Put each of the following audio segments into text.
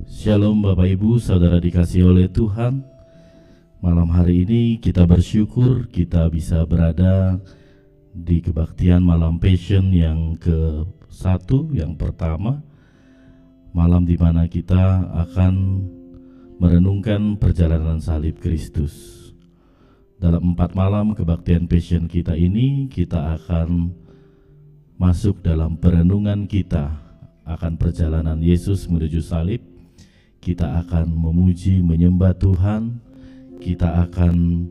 Shalom Bapak Ibu, Saudara dikasihi oleh Tuhan. Malam hari ini kita bersyukur kita bisa berada di kebaktian malam Passion yang ke-1, yang pertama. Malam di mana kita akan merenungkan perjalanan salib Kristus. Dalam 4 malam kebaktian Passion kita ini, kita akan masuk dalam perenungan kita akan perjalanan Yesus menuju salib. Kita akan memuji, menyembah Tuhan. Kita akan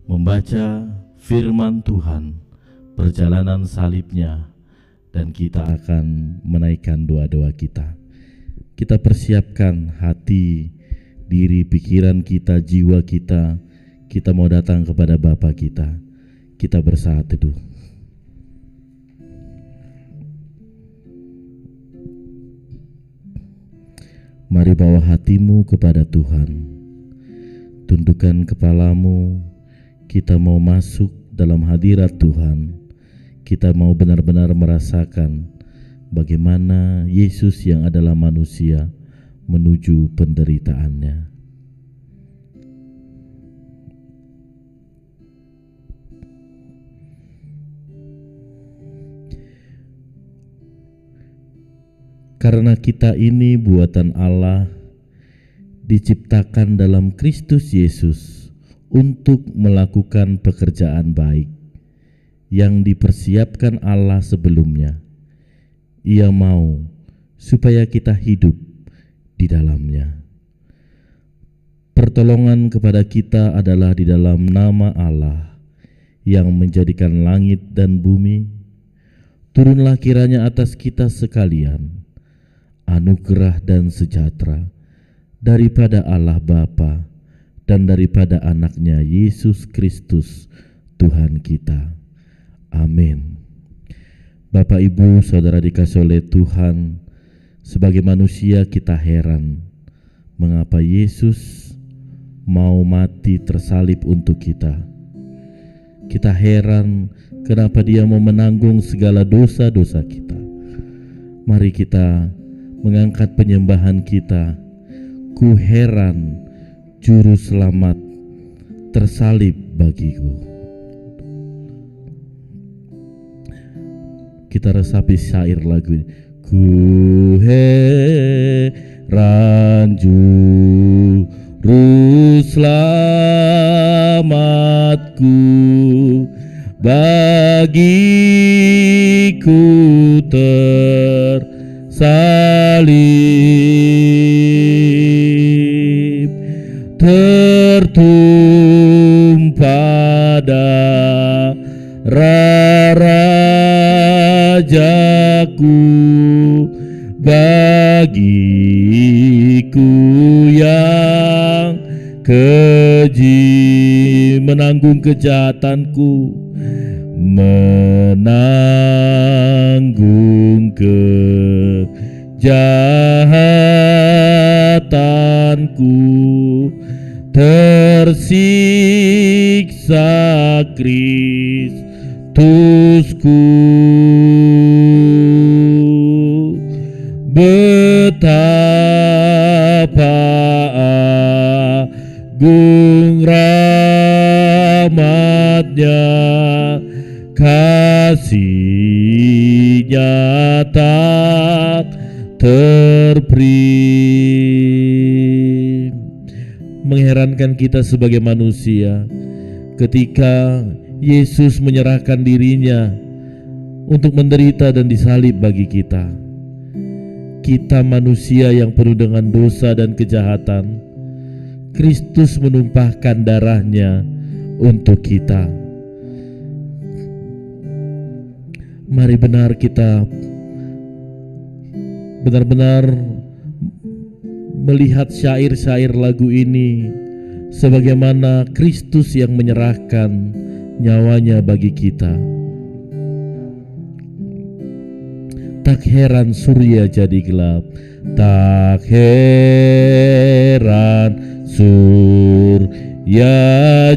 membaca firman Tuhan, perjalanan salibnya, dan kita akan menaikkan doa-doa kita. Kita persiapkan hati, diri, pikiran kita, jiwa kita. Kita mau datang kepada Bapa kita. Kita bersaat teduh. Mari bawa hatimu kepada Tuhan. Tundukkan kepalamu. Kita mau masuk dalam hadirat Tuhan. Kita mau benar-benar merasakan bagaimana Yesus yang adalah manusia menuju penderitaannya. Karena kita ini buatan Allah, diciptakan dalam Kristus Yesus untuk melakukan pekerjaan baik yang dipersiapkan Allah sebelumnya. Ia mau supaya kita hidup di dalamnya. Pertolongan kepada kita adalah di dalam nama Allah yang menjadikan langit dan bumi. Turunlah kiranya atas kita sekalian anugerah dan sejahtera daripada Allah Bapa dan daripada anaknya Yesus Kristus Tuhan kita. Amin. Bapak Ibu Saudara dikasihi oleh Tuhan, sebagai manusia kita heran mengapa Yesus mau mati tersalib untuk kita. Kita heran kenapa Dia mau menanggung segala dosa-dosa kita. Mari kita mengangkat penyembahan kita. Ku heran juru selamat tersalib bagiku. Kita resapi syair lagu ini. Ku heran juru selamatku bagiku salib tertumpah darah rajaku bagiku yang keji menanggung kejahatanku, menanggung kejahatanku, tersiksa Kristusku. Betapa agung rahmat-Nya, kasih-Nya tak terperi. Mengherankan kita sebagai manusia ketika Yesus menyerahkan dirinya untuk menderita dan disalib bagi kita. Kita manusia yang penuh dengan dosa dan kejahatan, Kristus menumpahkan darah-Nya untuk kita. Mari kita benar-benar melihat syair-syair lagu ini sebagaimana Kristus yang menyerahkan nyawanya bagi kita. Tak heran surya jadi gelap, tak heran surya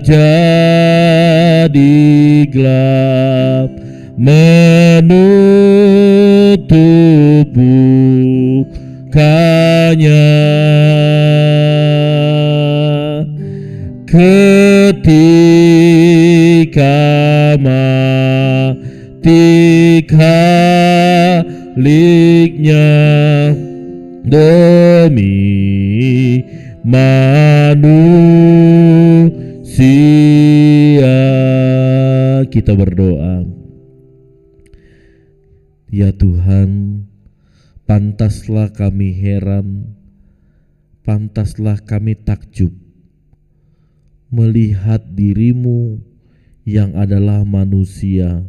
jadi gelap, menutup ketika mati kaliknya demi manusia. Kita berdoa. Ya Tuhan, pantaslah kami heran, pantaslah kami takjub melihat dirimu yang adalah manusia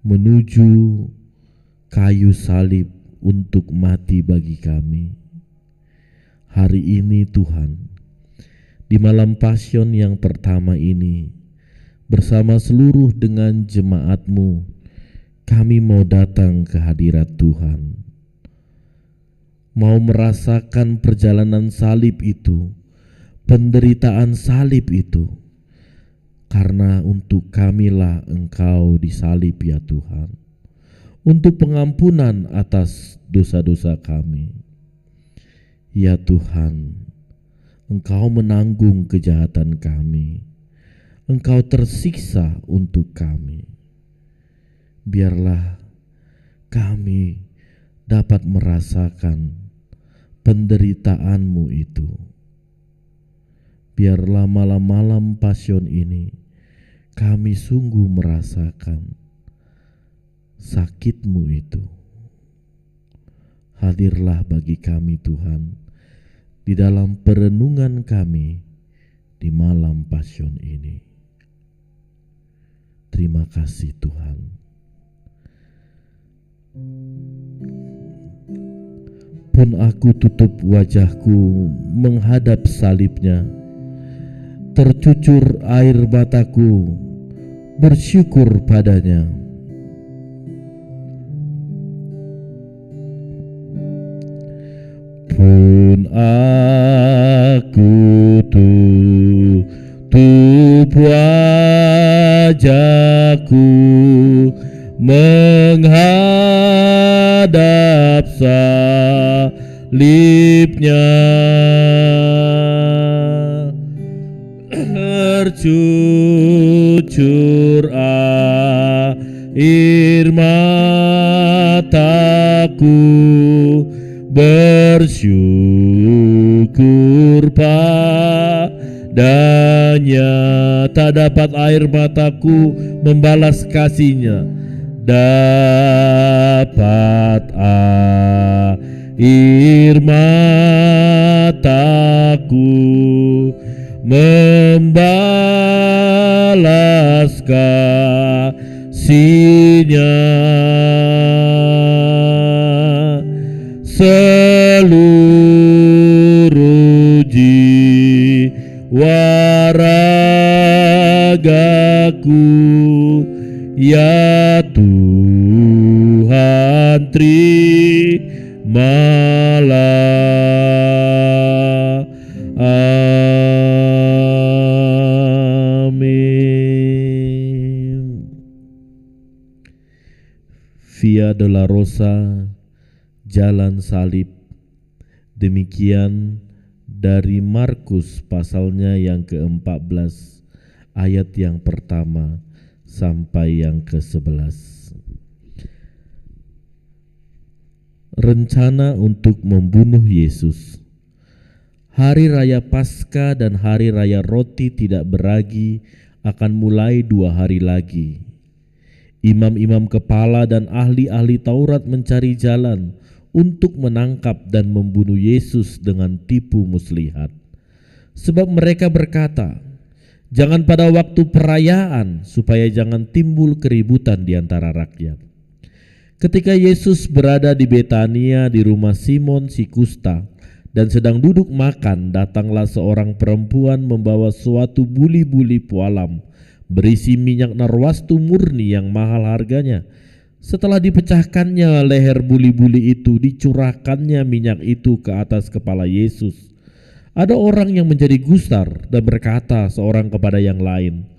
menuju kayu salib untuk mati bagi kami. Hari ini Tuhan, di malam Passion yang pertama ini, bersama seluruh dengan jemaat-Mu, kami mau datang ke hadirat Tuhan, mau merasakan perjalanan salib itu, penderitaan salib itu, karena untuk kamilah Engkau disalib ya Tuhan, untuk pengampunan atas dosa-dosa kami. Ya Tuhan, Engkau menanggung kejahatan kami, Engkau tersiksa untuk kami. Biarlah kami dapat merasakan penderitaan-Mu itu. Biarlah malam-malam Passion ini kami sungguh merasakan sakit-Mu itu. Hadirlah bagi kami Tuhan di dalam perenungan kami di malam Passion ini. Terima kasih Tuhan. Pun aku tutup wajahku menghadap salibnya, tercucur air mataku bersyukur padanya. Pun aku tutup wajahku menghadap salibnya, tercucur air mataku bersyukur padanya. Tak dapat air mataku membalas kasih-Nya, dapat air mataku membalas kasih-Nya. Seluruh jiwa ragaku, ya Tuhan terimalah. Amin. Via Dolorosa, jalan salib. Demikian dari Markus pasalnya yang ke-14 ayat yang pertama sampai yang ke-11. Rencana untuk membunuh Yesus. Hari Raya Paskah dan Hari Raya Roti Tidak Beragi akan mulai 2 hari lagi. Imam-imam kepala dan ahli-ahli Taurat mencari jalan untuk menangkap dan membunuh Yesus dengan tipu muslihat. Sebab mereka berkata, jangan pada waktu perayaan supaya jangan timbul keributan di antara rakyat. Ketika Yesus berada di Betania di rumah Simon si Kusta dan sedang duduk makan, datanglah seorang perempuan membawa suatu buli-buli pualam berisi minyak narwastu murni yang mahal harganya. Setelah dipecahkannya leher buli-buli itu, dicurahkannya minyak itu ke atas kepala Yesus. Ada orang yang menjadi gusar dan berkata seorang kepada yang lain,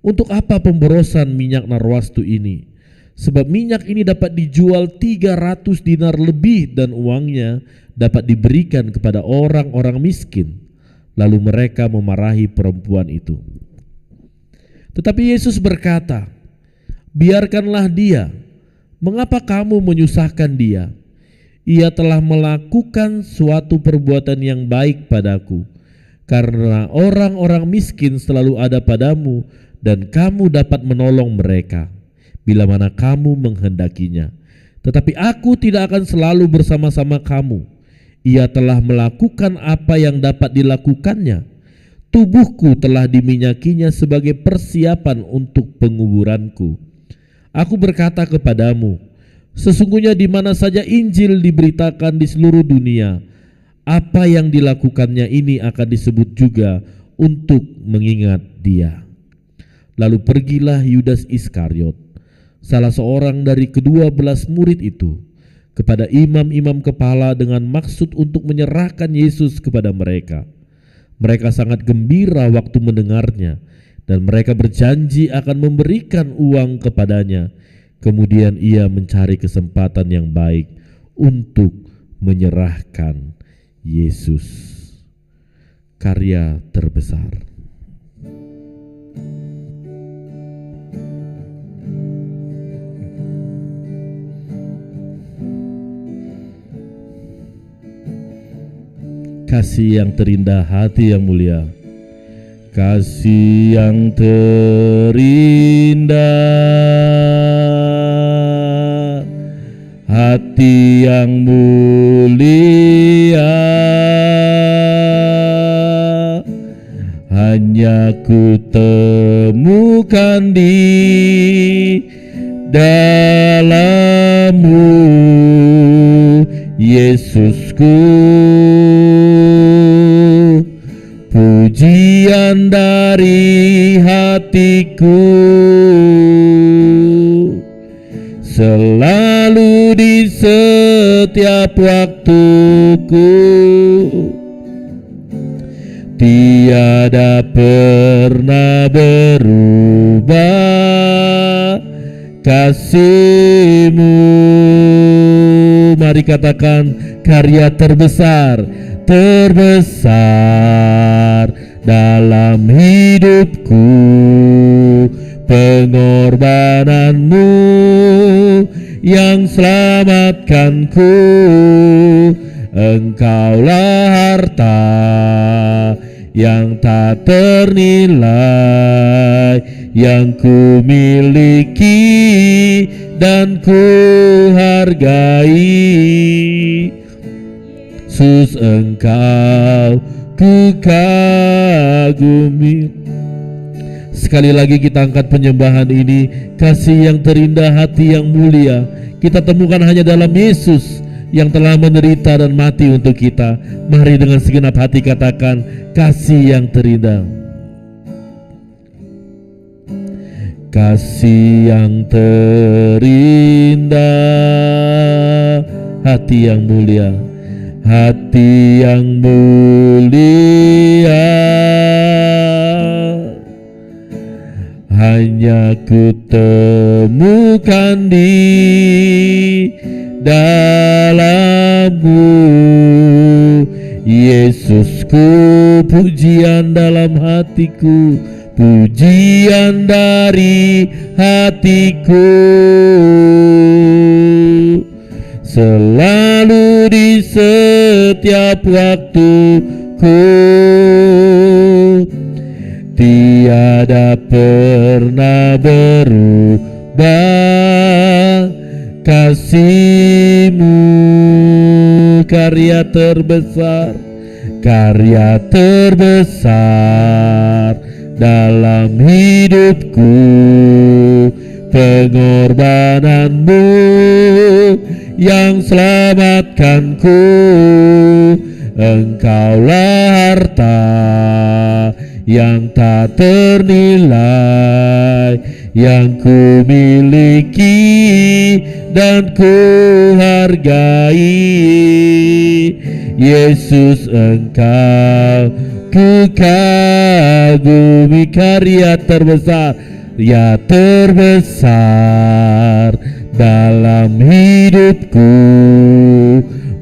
untuk apa pemborosan minyak narwastu ini? Sebab minyak ini dapat dijual 300 dinar lebih dan uangnya dapat diberikan kepada orang-orang miskin. Lalu mereka memarahi perempuan itu. Tetapi Yesus berkata, biarkanlah dia. Mengapa kamu menyusahkan dia? Ia telah melakukan suatu perbuatan yang baik padaku. Karena orang-orang miskin selalu ada padamu dan kamu dapat menolong mereka bila mana kamu menghendakinya. Tetapi aku tidak akan selalu bersama-sama kamu. Ia telah melakukan apa yang dapat dilakukannya. Tubuhku telah diminyakinya sebagai persiapan untuk penguburanku. Aku berkata kepadamu, sesungguhnya di mana saja Injil diberitakan di seluruh dunia, apa yang dilakukannya ini akan disebut juga untuk mengingat dia. Lalu pergilah Yudas Iskariot, salah seorang dari ke-12 murid itu, kepada imam-imam kepala dengan maksud untuk menyerahkan Yesus kepada mereka. Mereka sangat gembira waktu mendengarnya, dan mereka berjanji akan memberikan uang kepadanya. Kemudian ia mencari kesempatan yang baik untuk menyerahkan Yesus. Karya terbesar. Kasih yang terindah, hati yang mulia. Kasih yang terindah, hati yang mulia, hanya ku temukan di dalam-Mu, Yesusku. Pujian dari hatiku selalu di setiap waktuku, tiada pernah berubah kasih-Mu. Mari katakan, karya terbesar dalam hidupku, pengorbanan-Mu yang selamatkanku. Engkaulah harta yang tak ternilai, yang ku miliki dan ku hargai. Yesus, Engkau ku kagumi. Sekali lagi kita angkat penyembahan ini. Kasih yang terindah, hati yang mulia, kita temukan hanya dalam Yesus yang telah menderita dan mati untuk kita. Mari dengan segenap hati katakan, kasih yang terindah. Kasih yang terindah, hati yang mulia, hati yang mulia, hanya ku temukan di dalam-Mu, Yesusku. Pujian dalam hatiku, pujian dari hatiku, selalu di setiap waktuku, tiada pernah berubah kasih-Mu. Karya terbesar, karya terbesar dalam hidupku, pengorbanan-Mu yang selamatkanku. Engkaulah harta yang tak ternilai, yang ku miliki dan ku hargai. Yesus, Engkau ku kagumi. Karya terbesar, karya terbesar dalam hidupku,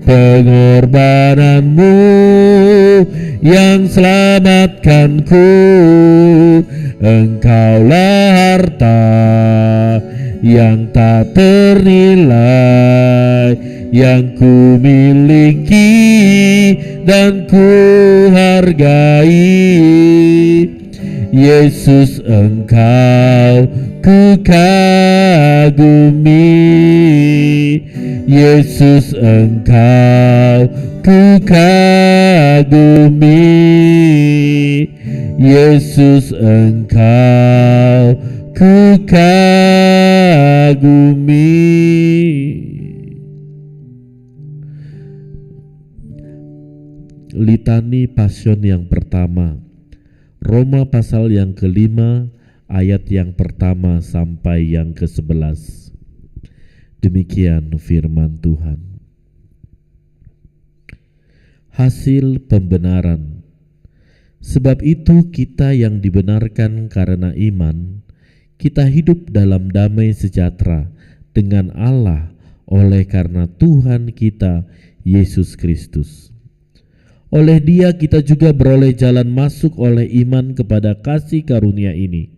pengorbananmu yang selamatkanku. Engkaulah harta yang tak ternilai yang ku miliki dan ku hargai. Yesus, Engkau ku kagumi. Yesus, Engkau ku kagumi. Yesus, Engkau ku kagumi. Litani Pasion yang pertama, Roma pasal yang kelima, ayat yang pertama sampai yang ke-11. Demikian firman Tuhan. Hasil pembenaran. Sebab itu kita yang dibenarkan karena iman, kita hidup dalam damai sejahtera dengan Allah oleh karena Tuhan kita Yesus Kristus. Oleh Dia kita juga beroleh jalan masuk oleh iman kepada kasih karunia ini.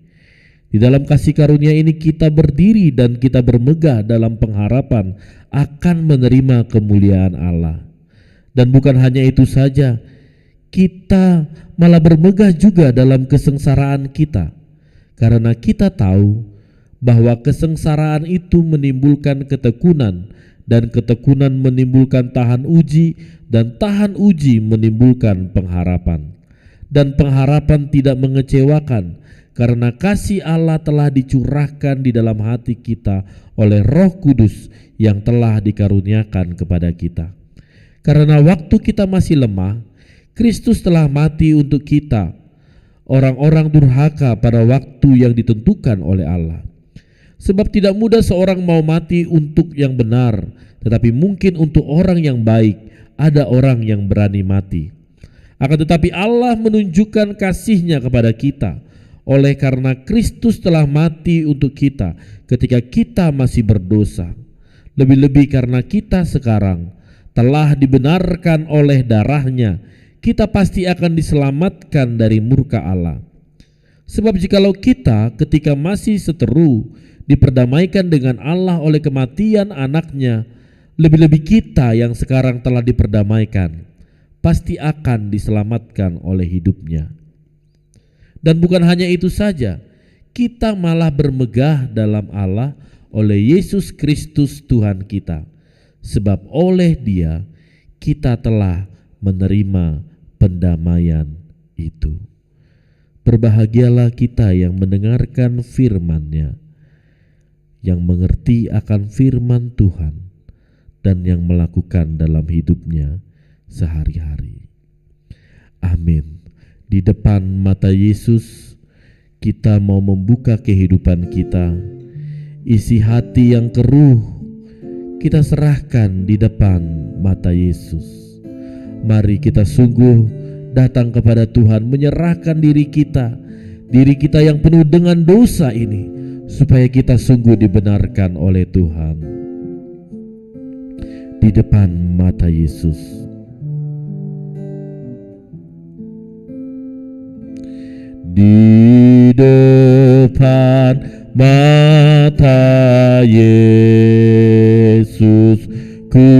Di dalam kasih karunia ini kita berdiri dan kita bermegah dalam pengharapan akan menerima kemuliaan Allah. Dan bukan hanya itu saja, kita malah bermegah juga dalam kesengsaraan kita, karena kita tahu bahwa kesengsaraan itu menimbulkan ketekunan, dan ketekunan menimbulkan tahan uji, dan tahan uji menimbulkan pengharapan. Dan pengharapan tidak mengecewakan, karena kasih Allah telah dicurahkan di dalam hati kita oleh Roh Kudus yang telah dikaruniakan kepada kita. Karena waktu kita masih lemah, Kristus telah mati untuk kita, orang-orang durhaka pada waktu yang ditentukan oleh Allah. Sebab tidak mudah seorang mau mati untuk yang benar, tetapi mungkin untuk orang yang baik ada orang yang berani mati. Akan tetapi Allah menunjukkan kasih-Nya kepada kita, oleh karena Kristus telah mati untuk kita ketika kita masih berdosa. Lebih-lebih karena kita sekarang telah dibenarkan oleh darah-Nya, kita pasti akan diselamatkan dari murka Allah. Sebab jikalau kita ketika masih seteru diperdamaikan dengan Allah oleh kematian anaknya, lebih-lebih kita yang sekarang telah diperdamaikan pasti akan diselamatkan oleh hidupnya. Dan bukan hanya itu saja, kita malah bermegah dalam Allah oleh Yesus Kristus Tuhan kita, sebab oleh Dia kita telah menerima pendamaian itu. Berbahagialah kita yang mendengarkan firman-Nya, yang mengerti akan firman Tuhan, dan yang melakukan dalam hidupnya sehari-hari. Amin. Di depan mata Yesus, kita mau membuka kehidupan kita. Isi hati yang keruh kita serahkan di depan mata Yesus. Mari kita sungguh datang kepada Tuhan, menyerahkan diri kita yang penuh dengan dosa ini, supaya kita sungguh dibenarkan oleh Tuhan. Di depan mata Yesus. Di depan mata Yesus, ku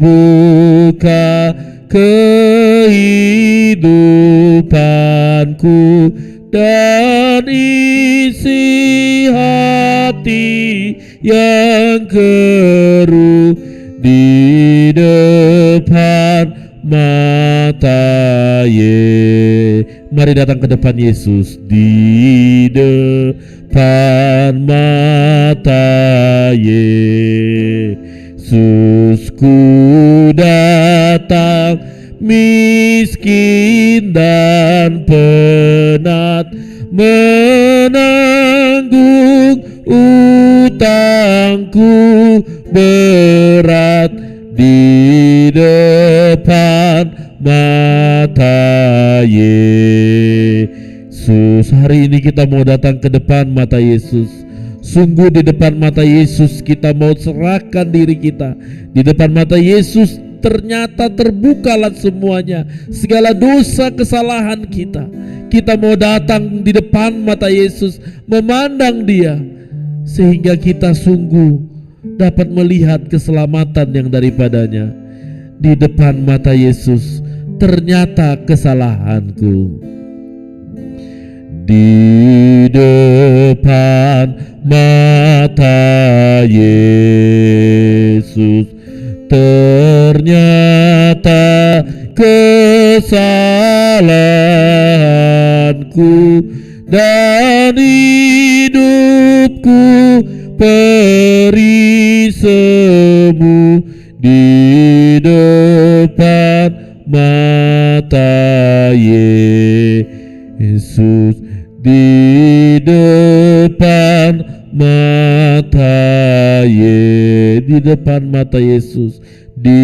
buka kehidupanku dan isi hati yang keruh. Di depan mata Mari datang ke depan Yesus. Di depan mata Yesus ku datang, miskin dan penat, menanggung utangku berat. Di depan mata Yesus Yesus, hari ini kita mau datang ke depan mata Yesus. Sungguh di depan mata Yesus kita mau serahkan diri kita. Di depan mata Yesus ternyata terbukalah semuanya, segala dosa kesalahan kita. Kita mau datang di depan mata Yesus, memandang Dia, sehingga kita sungguh dapat melihat keselamatan yang daripadanya. Di depan mata Yesus ternyata kesalahanku. Di depan mata Yesus ternyata kesalahanku dan hidupku peri semu. Di depan mata Yesus, di depan mata di depan mata Yesus, di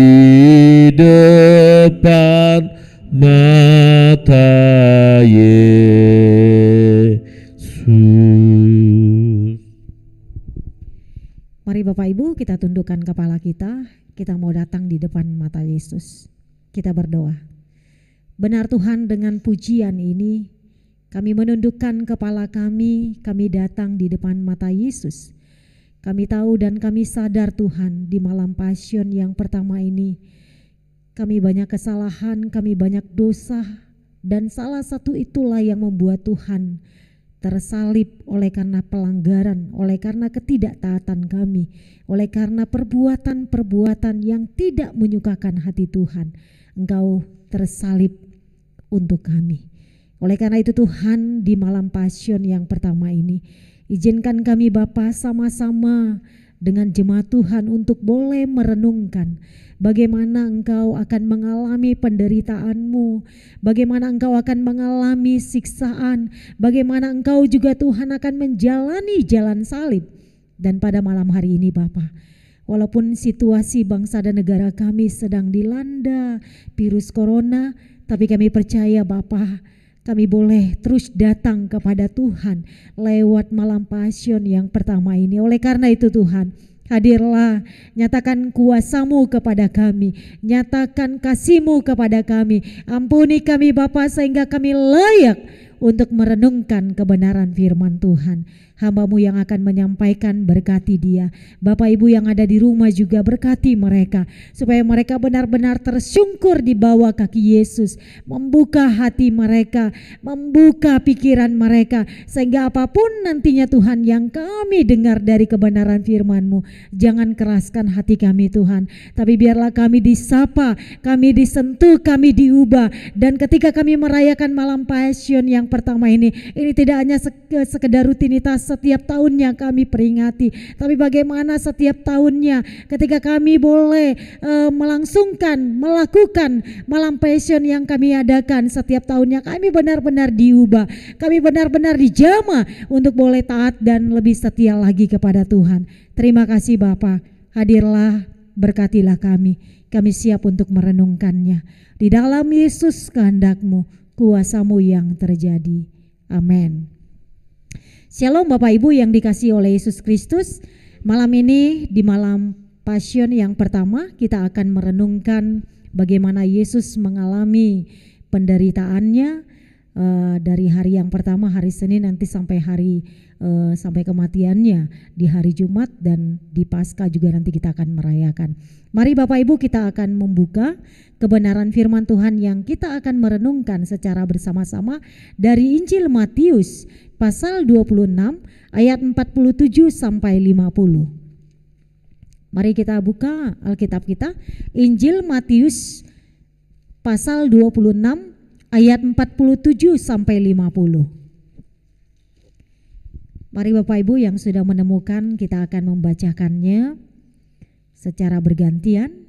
depan mata Yesus. Mari Bapak Ibu kita tundukkan kepala kita mau datang di depan mata Yesus. Kita berdoa. Benar Tuhan, dengan pujian ini kami menundukkan kepala kami datang di depan mata Yesus. Kami tahu dan kami sadar Tuhan, di malam Passion yang pertama ini kami banyak kesalahan, kami banyak dosa, dan salah satu itulah yang membuat Tuhan tersalib oleh karena pelanggaran, oleh karena ketidaktaatan kami, oleh karena perbuatan-perbuatan yang tidak menyukakan hati Tuhan. Engkau tersalib untuk kami. Oleh karena itu Tuhan, di malam Passion yang pertama ini, izinkan kami Bapa sama-sama dengan jemaat Tuhan untuk boleh merenungkan bagaimana Engkau akan mengalami penderitaan-Mu, bagaimana Engkau akan mengalami siksaan, bagaimana Engkau juga Tuhan akan menjalani jalan salib. Dan pada malam hari ini Bapa, walaupun situasi bangsa dan negara kami sedang dilanda virus corona, tapi kami percaya Bapa, kami boleh terus datang kepada Tuhan lewat malam Passion yang pertama ini. Oleh karena itu Tuhan, hadirlah, nyatakan kuasa-Mu kepada kami, nyatakan kasih-Mu kepada kami. Ampuni kami Bapa sehingga kami layak untuk merenungkan kebenaran firman Tuhan. Hamba-Mu yang akan menyampaikan, berkati dia. Bapak Ibu yang ada di rumah juga berkati mereka, supaya mereka benar-benar tersungkur di bawah kaki Yesus, membuka hati mereka, membuka pikiran mereka, sehingga apapun nantinya Tuhan yang kami dengar dari kebenaran firman-Mu, jangan keraskan hati kami Tuhan, tapi biarlah kami disapa, kami disentuh, kami diubah. Dan ketika kami merayakan malam Passion yang pertama ini tidak hanya sekedar rutinitas setiap tahunnya kami peringati, tapi bagaimana setiap tahunnya ketika kami boleh melakukan malam Passion yang kami adakan setiap tahunnya, kami benar-benar diubah, kami benar-benar dijamah untuk boleh taat dan lebih setia lagi kepada Tuhan. Terima kasih Bapa, hadirlah, berkatilah kami siap untuk merenungkannya. Di dalam Yesus kehendak-Mu, kuasa-Mu yang terjadi. Amin. Shalom Bapak Ibu yang dikasihi oleh Yesus Kristus. Malam ini di malam Passion yang pertama kita akan merenungkan bagaimana Yesus mengalami penderitaannya dari hari yang pertama, hari Senin, nanti sampai kematiannya di hari Jumat, dan di Paskah juga nanti kita akan merayakan. Mari Bapak Ibu kita akan membuka kebenaran firman Tuhan yang kita akan merenungkan secara bersama-sama dari Injil Matius pasal 26 ayat 47 sampai 50. Mari kita buka Alkitab kita, Injil Matius pasal 26 ayat 47 sampai 50. Mari Bapak Ibu yang sudah menemukan, kita akan membacakannya secara bergantian.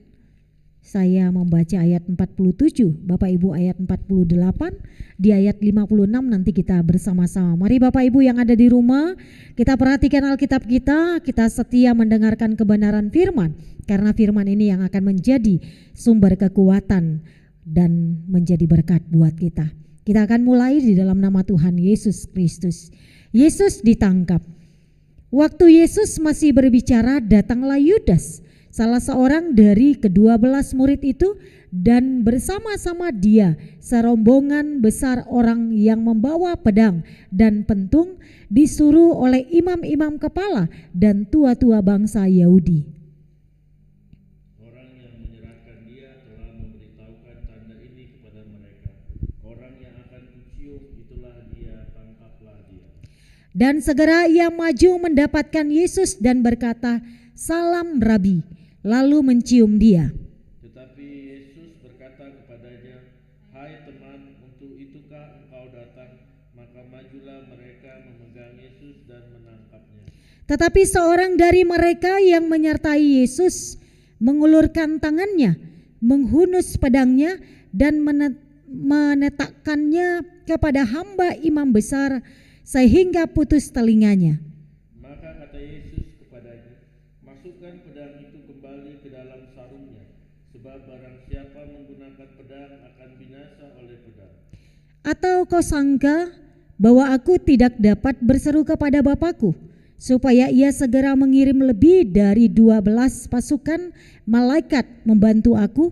Saya membaca ayat 47, Bapak Ibu ayat 48, di ayat 56 nanti kita bersama-sama. Mari Bapak Ibu yang ada di rumah, kita perhatikan Alkitab kita setia mendengarkan kebenaran firman, karena firman ini yang akan menjadi sumber kekuatan dan menjadi berkat buat kita. Kita akan mulai di dalam nama Tuhan Yesus Kristus. Yesus ditangkap. Waktu Yesus masih berbicara, datanglah Yudas, salah seorang dari ke-12 murid itu, dan bersama-sama dia serombongan besar orang yang membawa pedang dan pentung, disuruh oleh imam-imam kepala dan tua-tua bangsa Yahudi. Orang yang menyerahkan dia telah memberitahukan tanda ini kepada mereka. Orang yang akan kucium, itulah dia, tangkaplah dia. Dan segera ia maju mendapatkan Yesus dan berkata, "Salam Rabi," lalu mencium dia. Tetapi Yesus berkata kepadanya, "Hai teman, untuk itukah engkau datang?" Maka majulah mereka memegang Yesus dan menangkapnya. Tetapi seorang dari mereka yang menyertai Yesus mengulurkan tangannya, menghunus pedangnya dan menetakkannya kepada hamba imam besar sehingga putus telinganya. Maka kata Yesus kepadanya, "Masukkan pedang itu kembali ke dalam sarungnya, sebab barang siapa menggunakan pedang akan binasa oleh pedang." Atau kau sangka bahwa aku tidak dapat berseru kepada Bapakku, supaya ia segera mengirim lebih dari 12 pasukan malaikat membantu aku?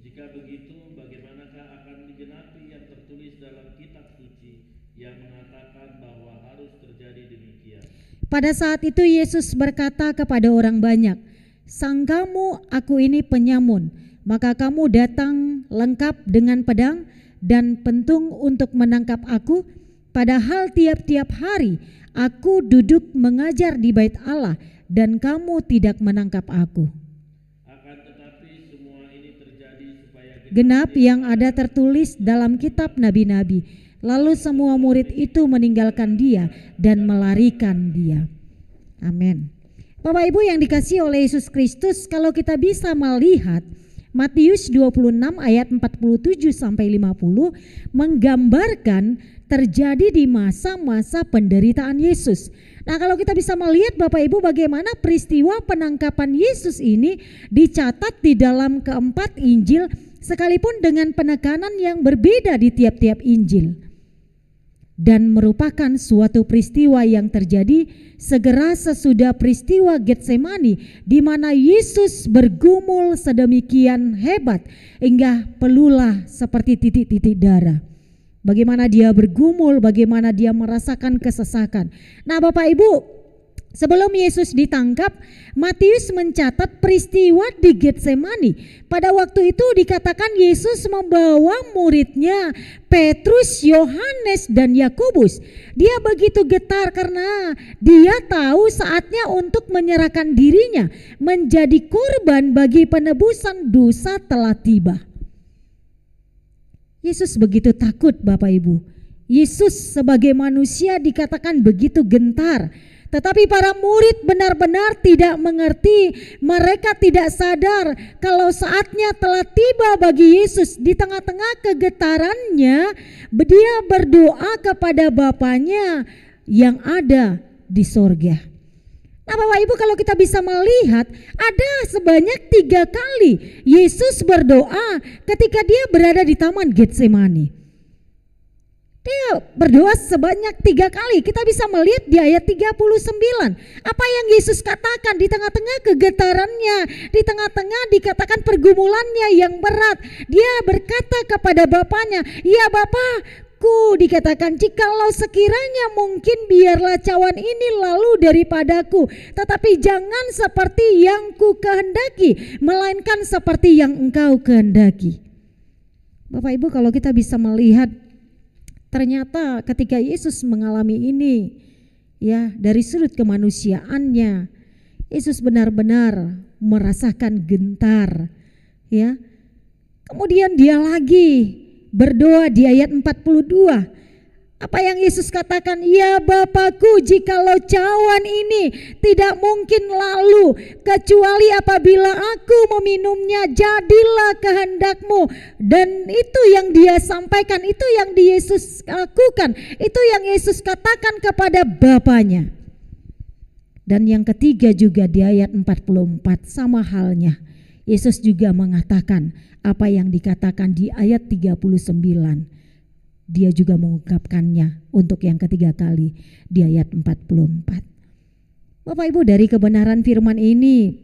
Jika begitu, bagaimanakah akan digenapi yang tertulis dalam kitab suci yang mengatakan bahwa harus terjadi demikian? Pada saat itu Yesus berkata kepada orang banyak, "Sangkamu aku ini penyamun, maka kamu datang lengkap dengan pedang dan pentung untuk menangkap aku? Padahal tiap-tiap hari aku duduk mengajar di bait Allah dan kamu tidak menangkap aku." Akan tetapi semua ini terjadi supaya Genap yang ada tertulis dalam kitab nabi-nabi. Lalu semua murid itu meninggalkan dia dan melarikan dia. Amin. Bapak Ibu yang dikasihi oleh Yesus Kristus, kalau kita bisa melihat Matius 26 ayat 47 sampai 50 menggambarkan terjadi di masa-masa penderitaan Yesus. Nah, kalau kita bisa melihat Bapak Ibu bagaimana peristiwa penangkapan Yesus ini dicatat di dalam keempat Injil, sekalipun dengan penekanan yang berbeda di tiap-tiap Injil, dan merupakan suatu peristiwa yang terjadi segera sesudah peristiwa Getsemani, di mana Yesus bergumul sedemikian hebat hingga pelulah seperti titik-titik darah. Bagaimana dia bergumul, bagaimana dia merasakan kesesakan. Nah, Bapak Ibu, sebelum Yesus ditangkap, Matius mencatat peristiwa di Getsemani. Pada waktu itu dikatakan Yesus membawa muridnya Petrus, Yohanes, dan Yakobus. Dia begitu getar karena dia tahu saatnya untuk menyerahkan dirinya menjadi korban bagi penebusan dosa telah tiba. Yesus begitu takut Bapak Ibu. Yesus sebagai manusia dikatakan begitu gentar. Tetapi para murid benar-benar tidak mengerti. Mereka tidak sadar kalau saatnya telah tiba bagi Yesus. Di tengah-tengah kegetarannya, dia berdoa kepada Bapanya yang ada di sorga. Nah, Bapak Ibu, kalau kita bisa melihat, ada sebanyak 3 kali Yesus berdoa ketika dia berada di Taman Getsemani. Dia berdoa sebanyak 3 kali. Kita bisa melihat di ayat 39. Apa yang Yesus katakan di tengah-tengah kegetarannya, di tengah-tengah dikatakan pergumulannya yang berat. Dia berkata kepada Bapanya, "Ya Bapa, dikatakan, jikalau sekiranya mungkin biarlah cawan ini lalu daripadaku, tetapi jangan seperti yang ku kehendaki, melainkan seperti yang engkau kehendaki." Bapak Ibu, kalau kita bisa melihat, ternyata ketika Yesus mengalami ini, ya, dari sudut kemanusiaannya, Yesus benar-benar merasakan gentar, ya. Kemudian dia lagi berdoa di ayat 42. Apa yang Yesus katakan? "Ya Bapakku, jikalau cawan ini tidak mungkin lalu, kecuali apabila aku meminumnya, jadilah kehendak-Mu." Dan itu yang dia sampaikan, itu yang Yesus lakukan, itu yang Yesus katakan kepada Bapanya. Dan yang ketiga juga di ayat 44, sama halnya Yesus juga mengatakan apa yang dikatakan di ayat 39. dia juga mengungkapkannya untuk yang ketiga kali di ayat 44. Bapak Ibu, dari kebenaran firman ini,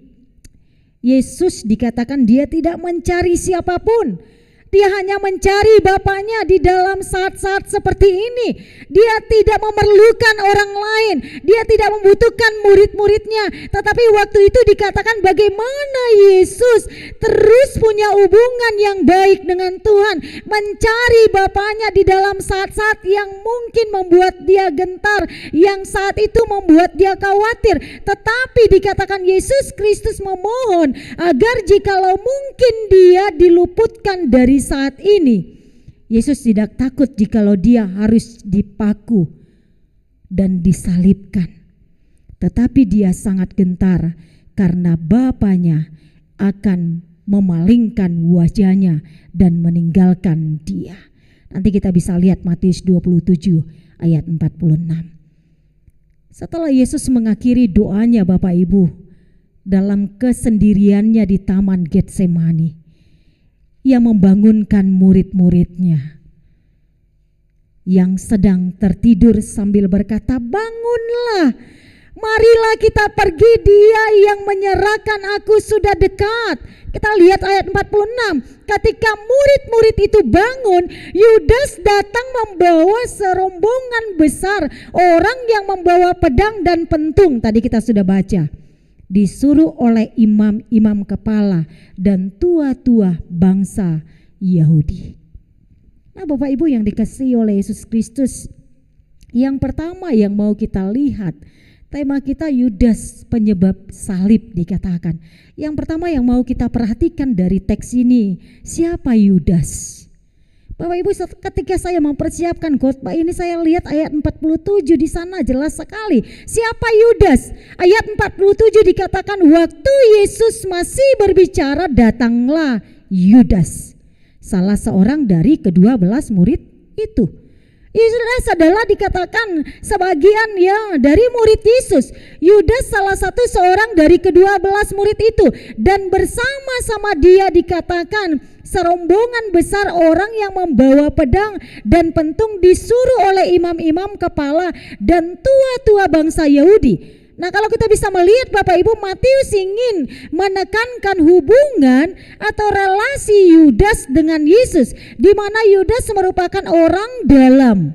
Yesus dikatakan dia tidak mencari siapapun. Dia hanya mencari Bapaknya di dalam saat-saat seperti ini. Dia tidak memerlukan orang lain. Dia tidak membutuhkan murid-muridnya. Tetapi waktu itu dikatakan bagaimana Yesus terus punya hubungan yang baik dengan Tuhan. Mencari Bapaknya di dalam saat-saat yang mungkin membuat dia gentar. Yang saat itu membuat dia khawatir. Tetapi dikatakan Yesus Kristus memohon agar jikalau mungkin dia diluputkan dari saat ini. Yesus tidak takut jikalau dia harus dipaku dan disalibkan. Tetapi dia sangat gentar karena Bapaknya akan memalingkan wajahnya dan meninggalkan dia. Nanti kita bisa lihat Matius 27 ayat 46. Setelah Yesus mengakhiri doanya Bapak Ibu dalam kesendiriannya di Taman Getsemani, ia membangunkan murid-muridnya yang sedang tertidur sambil berkata, bangunlah, marilah kita pergi, dia yang menyerahkan aku sudah dekat. Kita lihat ayat 46, ketika murid-murid itu bangun, Yudas datang membawa serombongan besar, orang yang membawa pedang dan pentung. Tadi kita sudah baca, disuruh oleh imam-imam kepala dan tua-tua bangsa Yahudi. Nah Bapak Ibu yang dikasihi oleh Yesus Kristus, yang pertama yang mau kita lihat, tema kita Yudas penyebab salib dikatakan. Yang pertama yang mau kita perhatikan dari teks ini, siapa Yudas? Bapak Ibu, ketika saya mempersiapkan khotbah ini, saya lihat ayat 47 di sana jelas sekali. Siapa Yudas? Ayat 47 dikatakan waktu Yesus masih berbicara, datanglah Yudas, salah seorang dari ke-12 murid itu. Yudas adalah dikatakan sebagian ya dari murid Yesus. Yudas salah satu seorang dari ke-12 murid itu, dan bersama-sama dia dikatakan serombongan besar orang yang membawa pedang dan pentung disuruh oleh imam-imam kepala dan tua-tua bangsa Yahudi. Nah kalau kita bisa melihat Bapak Ibu, Matius ingin menekankan hubungan atau relasi Yudas dengan Yesus, di mana Yudas merupakan orang dalam.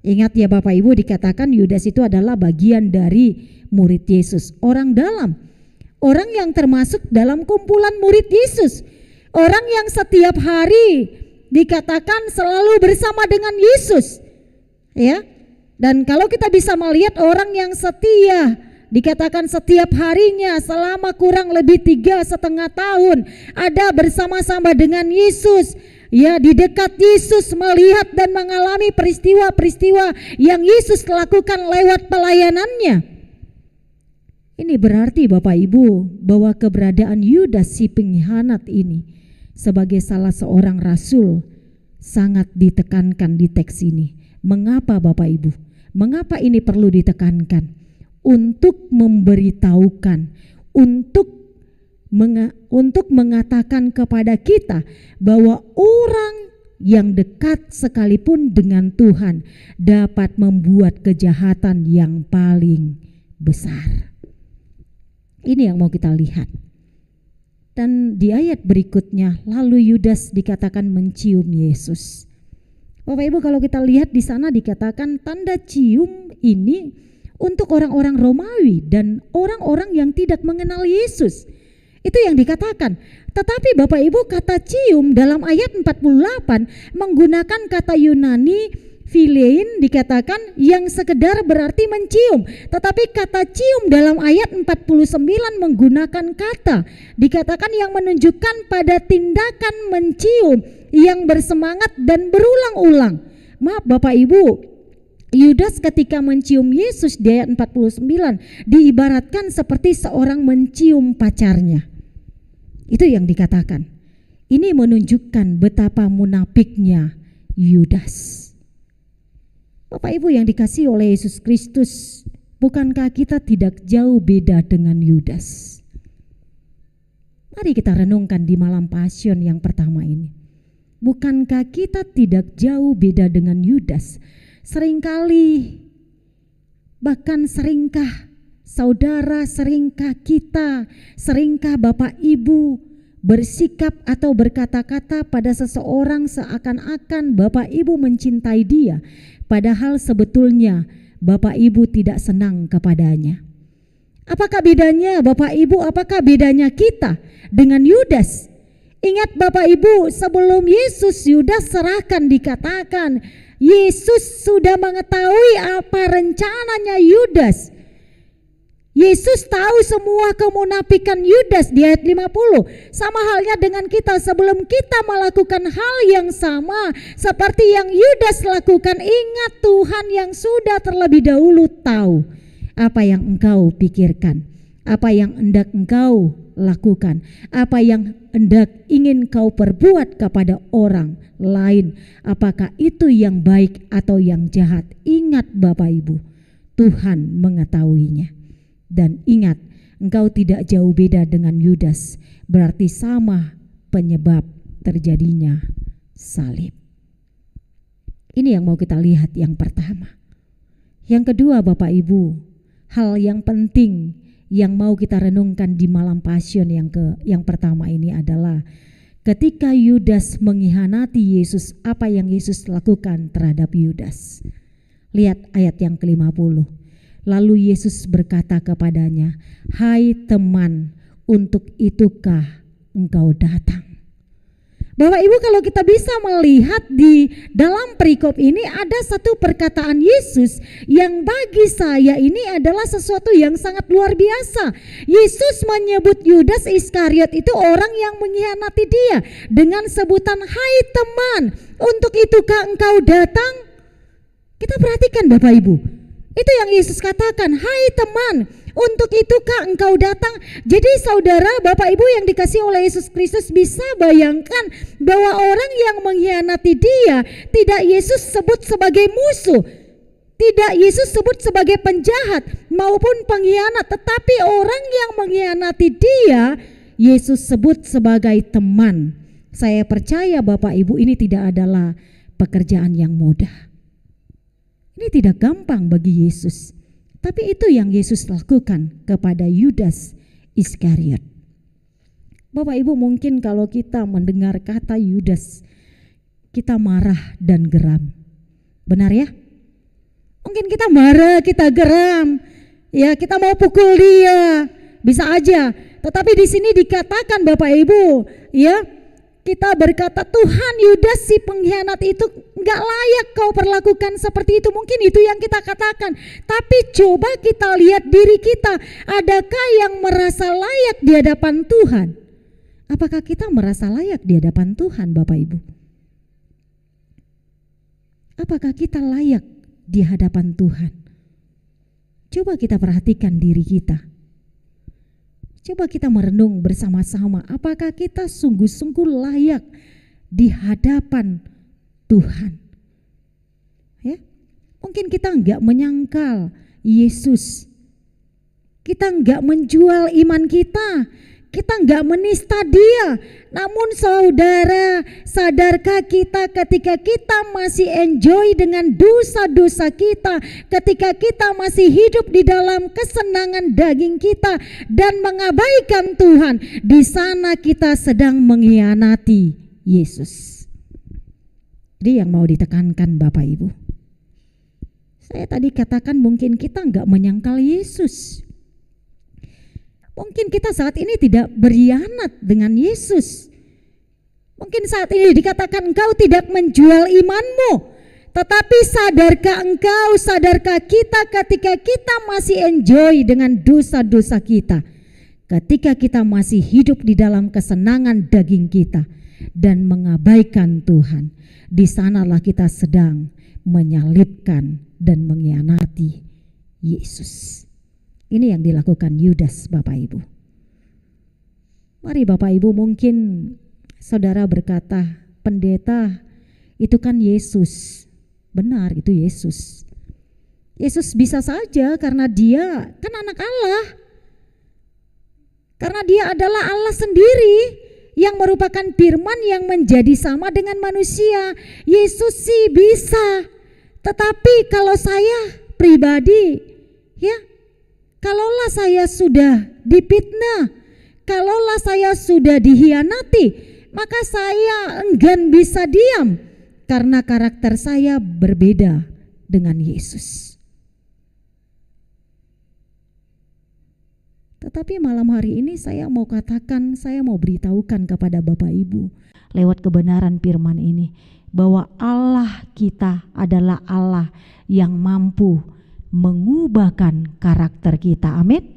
Ingat ya Bapak Ibu, dikatakan Yudas itu adalah bagian dari murid Yesus, orang dalam, orang yang termasuk dalam kumpulan murid Yesus, orang yang setiap hari dikatakan selalu bersama dengan Yesus, ya. Dan kalau kita bisa melihat orang yang setia, dikatakan setiap harinya selama kurang lebih 3,5 tahun ada bersama-sama dengan Yesus, ya, di dekat Yesus, melihat dan mengalami peristiwa-peristiwa yang Yesus lakukan lewat pelayanannya. Ini berarti Bapak Ibu bahwa keberadaan Yudas si pengkhianat ini sebagai salah seorang rasul sangat ditekankan di teks ini. Mengapa Bapak Ibu? Mengapa ini perlu ditekankan? Untuk memberitahukan, untuk mengatakan kepada kita bahwa orang yang dekat sekalipun dengan Tuhan dapat membuat kejahatan yang paling besar. Ini yang mau kita lihat. Dan di ayat berikutnya, lalu Yudas dikatakan mencium Yesus. Bapak Ibu, kalau kita lihat di sana dikatakan tanda cium ini untuk orang-orang Romawi dan orang-orang yang tidak mengenal Yesus. Itu yang dikatakan. Tetapi Bapak Ibu, kata cium dalam ayat 48 menggunakan kata Yunani philein, dikatakan yang sekedar berarti mencium. Tetapi kata cium dalam ayat 49 menggunakan kata, dikatakan yang menunjukkan pada tindakan mencium yang bersemangat dan berulang-ulang. Maaf Bapak Ibu, Yudas ketika mencium Yesus di ayat 49 diibaratkan seperti seorang mencium pacarnya. Itu yang dikatakan. Ini menunjukkan betapa munafiknya Yudas. Bapak Ibu yang dikasihi oleh Yesus Kristus, bukankah kita tidak jauh beda dengan Yudas? Mari kita renungkan di malam Passion yang pertama ini. Bukankah kita tidak jauh beda dengan Yudas? Seringkali, bahkan seringkah saudara, seringkah kita, seringkah Bapak Ibu bersikap atau berkata-kata pada seseorang seakan-akan Bapak Ibu mencintai dia, padahal sebetulnya Bapak Ibu tidak senang kepadanya. Apakah bedanya Bapak Ibu, apakah bedanya kita dengan Yudas? Ingat Bapak Ibu, sebelum Yesus Yudas serahkan dikatakan Yesus sudah mengetahui apa rencananya Yudas. Yesus tahu semua kemunafikan Yudas di ayat 50. Sama halnya dengan kita, sebelum kita melakukan hal yang sama seperti yang Yudas lakukan, ingat Tuhan yang sudah terlebih dahulu tahu apa yang engkau pikirkan, apa yang hendak engkau lakukan, apa yang hendak ingin kau perbuat kepada orang lain, apakah itu yang baik atau yang jahat. Ingat Bapak Ibu, Tuhan mengetahuinya. Dan ingat, engkau tidak jauh beda dengan Yudas, berarti sama penyebab terjadinya salib. Ini yang mau kita lihat yang pertama. Yang kedua Bapak Ibu, hal yang penting yang mau kita renungkan di malam Passion yang pertama ini adalah ketika Yudas mengkhianati Yesus, apa yang Yesus lakukan terhadap Yudas. Lihat ayat yang ke-50. Lalu Yesus berkata kepadanya, "Hai teman, untuk itukah engkau datang?" Bapak Ibu, kalau kita bisa melihat di dalam perikop ini ada satu perkataan Yesus yang bagi saya ini adalah sesuatu yang sangat luar biasa. Yesus menyebut Yudas Iskariot itu orang yang mengkhianati dia dengan sebutan "Hai teman, untuk itukah engkau datang?" Kita perhatikan Bapak Ibu, itu yang Yesus katakan, "Hai teman, untuk itukah engkau datang?" Jadi saudara, Bapak Ibu yang dikasihi oleh Yesus Kristus, bisa bayangkan bahwa orang yang mengkhianati dia tidak Yesus sebut sebagai musuh, tidak Yesus sebut sebagai penjahat maupun pengkhianat, tetapi orang yang mengkhianati dia Yesus sebut sebagai teman. Saya percaya Bapak Ibu, ini tidak adalah pekerjaan yang mudah. Ini tidak gampang bagi Yesus, tapi itu yang Yesus lakukan kepada Yudas Iskariot. Bapak Ibu, mungkin kalau kita mendengar kata Yudas, kita marah dan geram. Benar ya? Mungkin kita marah, kita geram, ya kita mau pukul dia, bisa aja. Tetapi di sini dikatakan Bapak Ibu, ya kita berkata, Tuhan, Yudas si pengkhianat itu enggak layak kau perlakukan seperti itu. Mungkin itu yang kita katakan. Tapi coba kita lihat diri kita. Adakah yang merasa layak di hadapan Tuhan? Apakah kita merasa layak di hadapan Tuhan Bapak Ibu? Apakah kita layak di hadapan Tuhan? Coba kita perhatikan diri kita. Coba kita merenung bersama-sama, apakah kita sungguh-sungguh layak di hadapan Tuhan? Ya, mungkin kita enggak menyangkal Yesus, kita enggak menjual iman kita enggak menista dia. Namun saudara, sadarkah kita ketika kita masih enjoy dengan dosa-dosa kita, ketika kita masih hidup di dalam kesenangan daging kita dan mengabaikan Tuhan, di sana kita sedang mengkhianati Yesus. Jadi yang mau ditekankan Bapak Ibu, saya tadi katakan mungkin kita enggak menyangkal Yesus. Mungkin kita saat ini tidak berkhianat dengan Yesus. Mungkin saat ini dikatakan engkau tidak menjual imanmu. Tetapi sadarkah kita ketika kita masih enjoy dengan dosa-dosa kita, ketika kita masih hidup di dalam kesenangan daging kita dan mengabaikan Tuhan, di sanalah kita sedang menyalibkan dan mengkhianati Yesus. Ini yang dilakukan Yudas Bapak Ibu. Mari Bapak Ibu, mungkin saudara berkata, pendeta itu kan Yesus. Benar, itu Yesus. Yesus bisa saja karena dia kan anak Allah. Karena dia adalah Allah sendiri. yang merupakan firman yang menjadi sama dengan manusia. Yesus sih bisa, tetapi kalau saya pribadi, ya, kalaulah saya sudah difitnah, kalaulah saya sudah dihianati, maka saya enggan bisa diam karena karakter saya berbeda dengan Yesus. Tetapi malam hari ini saya mau katakan, saya mau beritahukan kepada Bapak Ibu lewat kebenaran firman ini, bahwa Allah kita adalah Allah yang mampu mengubahkan karakter kita. Amin.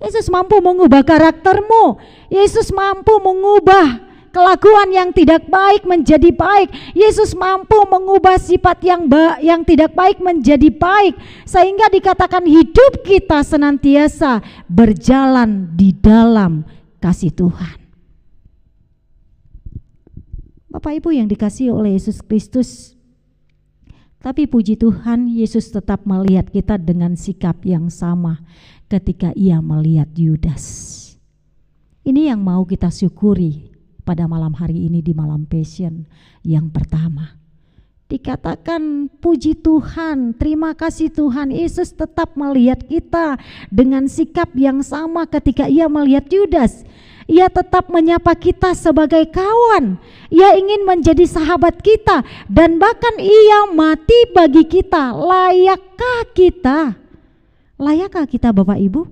Yesus mampu mengubah karaktermu. Yesus mampu mengubah kelakuan yang tidak baik menjadi baik. Yesus mampu mengubah sifat yang tidak baik menjadi baik, sehingga dikatakan hidup kita senantiasa berjalan di dalam kasih Tuhan. Bapak Ibu yang dikasihi oleh Yesus Kristus, tapi puji Tuhan, Yesus tetap melihat kita dengan sikap yang sama ketika ia melihat Yudas. Ini yang mau kita syukuri pada malam hari ini di malam Passion yang pertama. Dikatakan puji Tuhan, terima kasih Tuhan, Yesus tetap melihat kita dengan sikap yang sama ketika ia melihat Yudas. Ia tetap menyapa kita sebagai kawan. Ia ingin menjadi sahabat kita, dan bahkan ia mati bagi kita. Layakkah kita? Layakkah kita Bapak Ibu?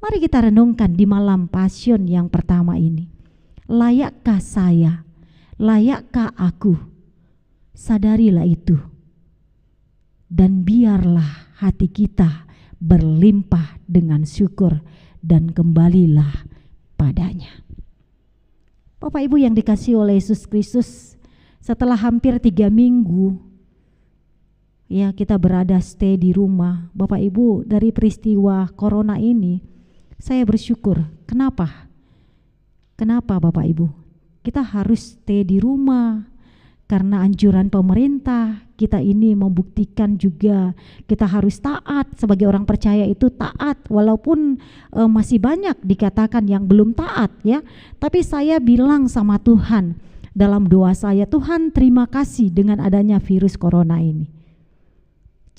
Mari kita renungkan di malam Passion yang pertama ini. Layakkah saya? Layakkah aku? Sadarilah itu, dan biarlah hati kita berlimpah dengan syukur dan kembalilah padanya. Bapak Ibu yang dikasihi oleh Yesus Kristus, setelah hampir 3 minggu ya kita berada stay di rumah, Bapak Ibu, dari peristiwa corona ini saya bersyukur. Kenapa? Kenapa Bapak Ibu? Kita harus stay di rumah karena anjuran pemerintah. Kita ini membuktikan juga kita harus taat. Sebagai orang percaya itu taat, walaupun masih banyak dikatakan yang belum taat ya. Tapi saya bilang sama Tuhan dalam doa saya, Tuhan terima kasih dengan adanya virus corona ini.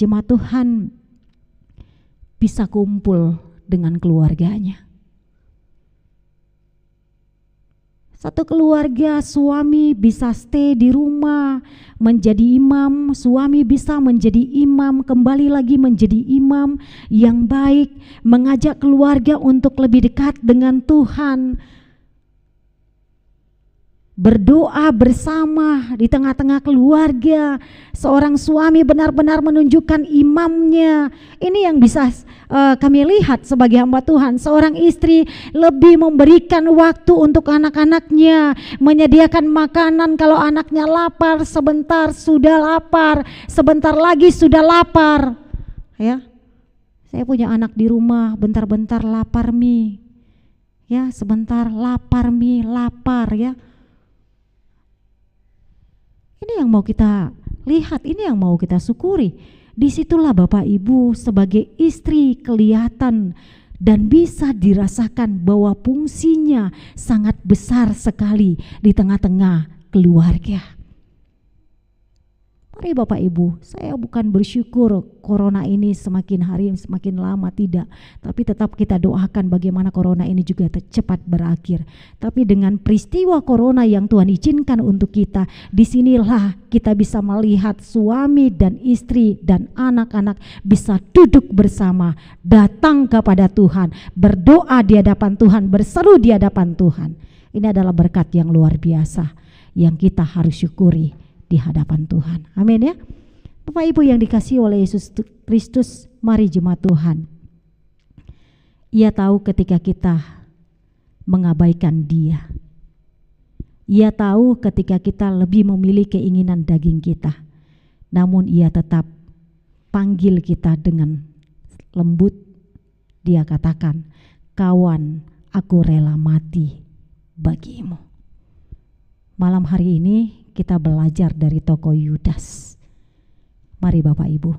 Jemaat Tuhan bisa kumpul dengan keluarganya. Satu keluarga, suami bisa stay di rumah menjadi imam, suami bisa menjadi imam, kembali lagi menjadi imam yang baik, mengajak keluarga untuk lebih dekat dengan Tuhan, berdoa bersama di tengah-tengah keluarga. Seorang suami benar-benar menunjukkan imamnya. Ini yang bisa kami lihat sebagai hamba Tuhan. Seorang istri lebih memberikan waktu untuk anak-anaknya, menyediakan makanan kalau anaknya lapar, sebentar sudah lapar, sebentar lagi sudah lapar. Ya, saya punya anak di rumah, bentar-bentar lapar mie. Ya, sebentar lapar mie, lapar ya. Ini yang mau kita lihat, ini yang mau kita syukuri. Disitulah Bapak Ibu sebagai istri kelihatan dan bisa dirasakan bahwa fungsinya sangat besar sekali di tengah-tengah keluarga. Mari Bapak Ibu, saya bukan bersyukur corona ini semakin hari semakin lama, tidak. Tapi tetap kita doakan bagaimana corona ini juga cepat berakhir. Tapi dengan peristiwa corona yang Tuhan izinkan untuk kita, disinilah kita bisa melihat suami dan istri dan anak-anak bisa duduk bersama, datang kepada Tuhan, berdoa di hadapan Tuhan, berseru di hadapan Tuhan. Ini adalah berkat yang luar biasa yang kita harus syukuri di hadapan Tuhan. Amin ya. Bapak Ibu yang dikasihi oleh Yesus Kristus, mari jemaat Tuhan. Ia tahu ketika kita mengabaikan Dia. Ia tahu ketika kita lebih memilih keinginan daging kita. Namun Ia tetap panggil kita dengan lembut. Dia katakan, kawan, aku rela mati bagimu. Malam hari ini kita belajar dari tokoh Yudas. Mari Bapak Ibu,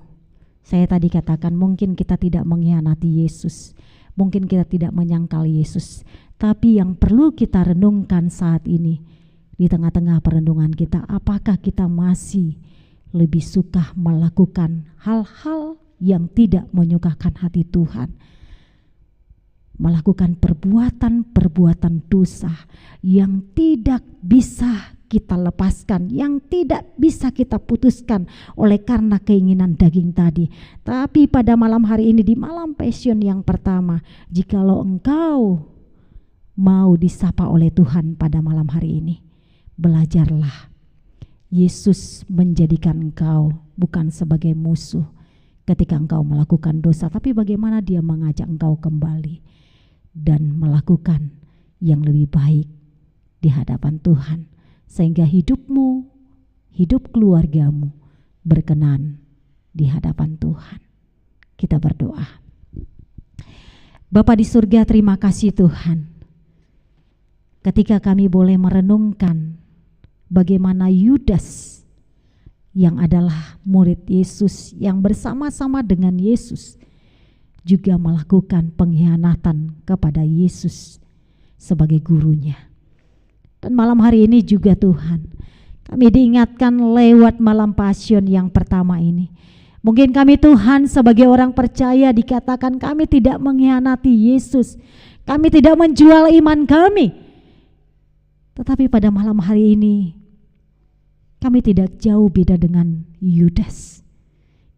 saya tadi katakan mungkin kita tidak mengkhianati Yesus, mungkin kita tidak menyangkal Yesus, Tapi yang perlu kita renungkan saat ini, di tengah-tengah perenungan kita, apakah kita masih lebih suka melakukan hal-hal yang tidak menyukakan hati Tuhan, melakukan perbuatan-perbuatan dosa yang tidak bisa kita lepaskan, yang tidak bisa kita putuskan oleh karena keinginan daging tadi. Tapi pada malam hari ini, di malam Passion yang pertama, jikalau engkau mau disapa oleh Tuhan pada malam hari ini, belajarlah Yesus menjadikan engkau bukan sebagai musuh ketika engkau melakukan dosa, tapi bagaimana Dia mengajak engkau kembali dan melakukan yang lebih baik di hadapan Tuhan, sehingga hidupmu, hidup keluargamu berkenan di hadapan Tuhan. Kita berdoa. Bapa di surga, terima kasih Tuhan, ketika kami boleh merenungkan bagaimana Yudas yang adalah murid Yesus, yang bersama-sama dengan Yesus juga melakukan pengkhianatan kepada Yesus sebagai gurunya. Dan malam hari ini juga Tuhan, kami diingatkan lewat malam Passion yang pertama ini. Mungkin kami Tuhan sebagai orang percaya dikatakan kami tidak mengkhianati Yesus, kami tidak menjual iman kami. Tetapi pada malam hari ini kami tidak jauh beda dengan Yudas.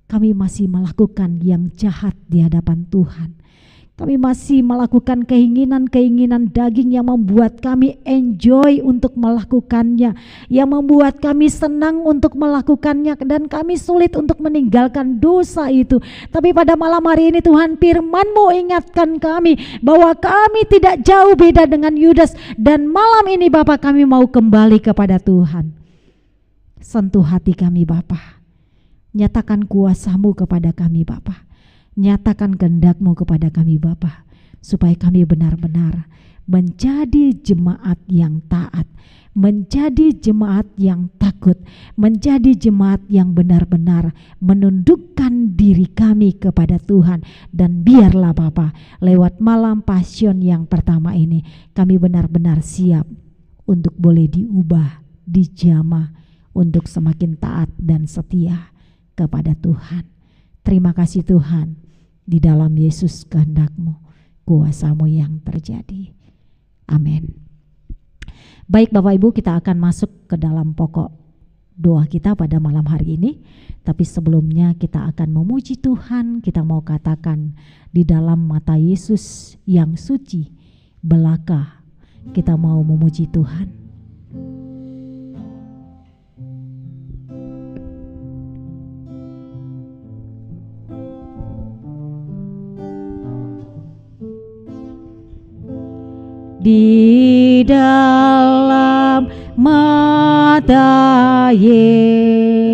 Kami masih melakukan yang jahat di hadapan Tuhan. Kami masih melakukan keinginan-keinginan daging yang membuat kami enjoy untuk melakukannya, yang membuat kami senang untuk melakukannya, dan kami sulit untuk meninggalkan dosa itu. Tapi pada malam hari ini Tuhan, firman-Mu ingatkan kami bahwa kami tidak jauh beda dengan Yudas, dan malam ini Bapa kami mau kembali kepada Tuhan. Sentuh hati kami Bapa, nyatakan kuasa-Mu kepada kami Bapa. Nyatakan kehendak-Mu kepada kami Bapa, supaya kami benar-benar menjadi jemaat yang taat, menjadi jemaat yang takut, menjadi jemaat yang benar-benar menundukkan diri kami kepada Tuhan. Dan biarlah Bapa, lewat malam Passion yang pertama ini, kami benar-benar siap untuk boleh diubah, dijamah, untuk semakin taat dan setia kepada Tuhan. Terima kasih Tuhan, di dalam Yesus kehendak-Mu, kuasa-Mu yang terjadi. Amin. Baik Bapak Ibu, kita akan masuk ke dalam pokok doa kita pada malam hari ini. Tapi sebelumnya kita akan memuji Tuhan. Kita mau katakan di dalam mata Yesus yang suci belaka, kita mau memuji Tuhan. Di dalam mata Yesus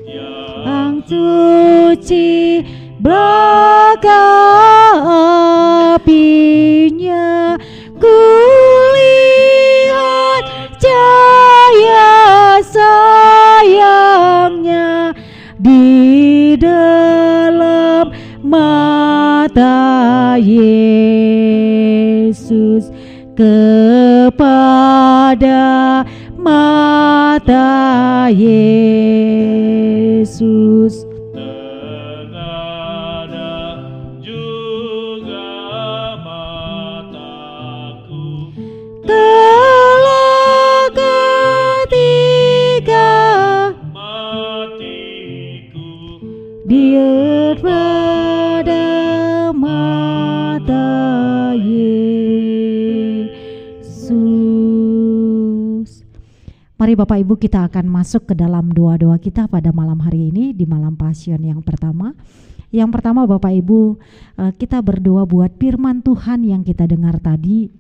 yang suci belaka apinya, kulihat cahaya sayangnya di dalam mata Yesus, kepada mata Yesus. Terada juga mataku, Telah ketika matiku dia pada mata Yesus. Mari Bapak Ibu, kita akan masuk ke dalam doa-doa kita pada malam hari ini, di malam Passion yang pertama. Yang pertama Bapak Ibu, kita berdoa buat firman Tuhan yang kita dengar tadi.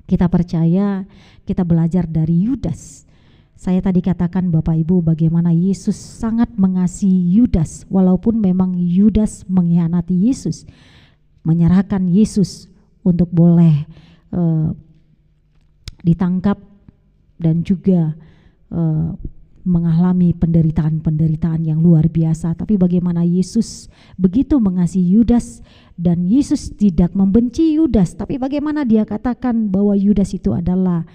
Kita percaya kita belajar dari Yudas. Saya tadi katakan Bapak Ibu bagaimana Yesus sangat mengasihi Yudas, walaupun memang Yudas mengkhianati Yesus, menyerahkan Yesus untuk boleh ditangkap dan juga mengalami penderitaan-penderitaan yang luar biasa. Tapi bagaimana Yesus begitu mengasihi Yudas, dan Yesus tidak membenci Yudas, tapi bagaimana dia katakan bahwa Yudas itu adalah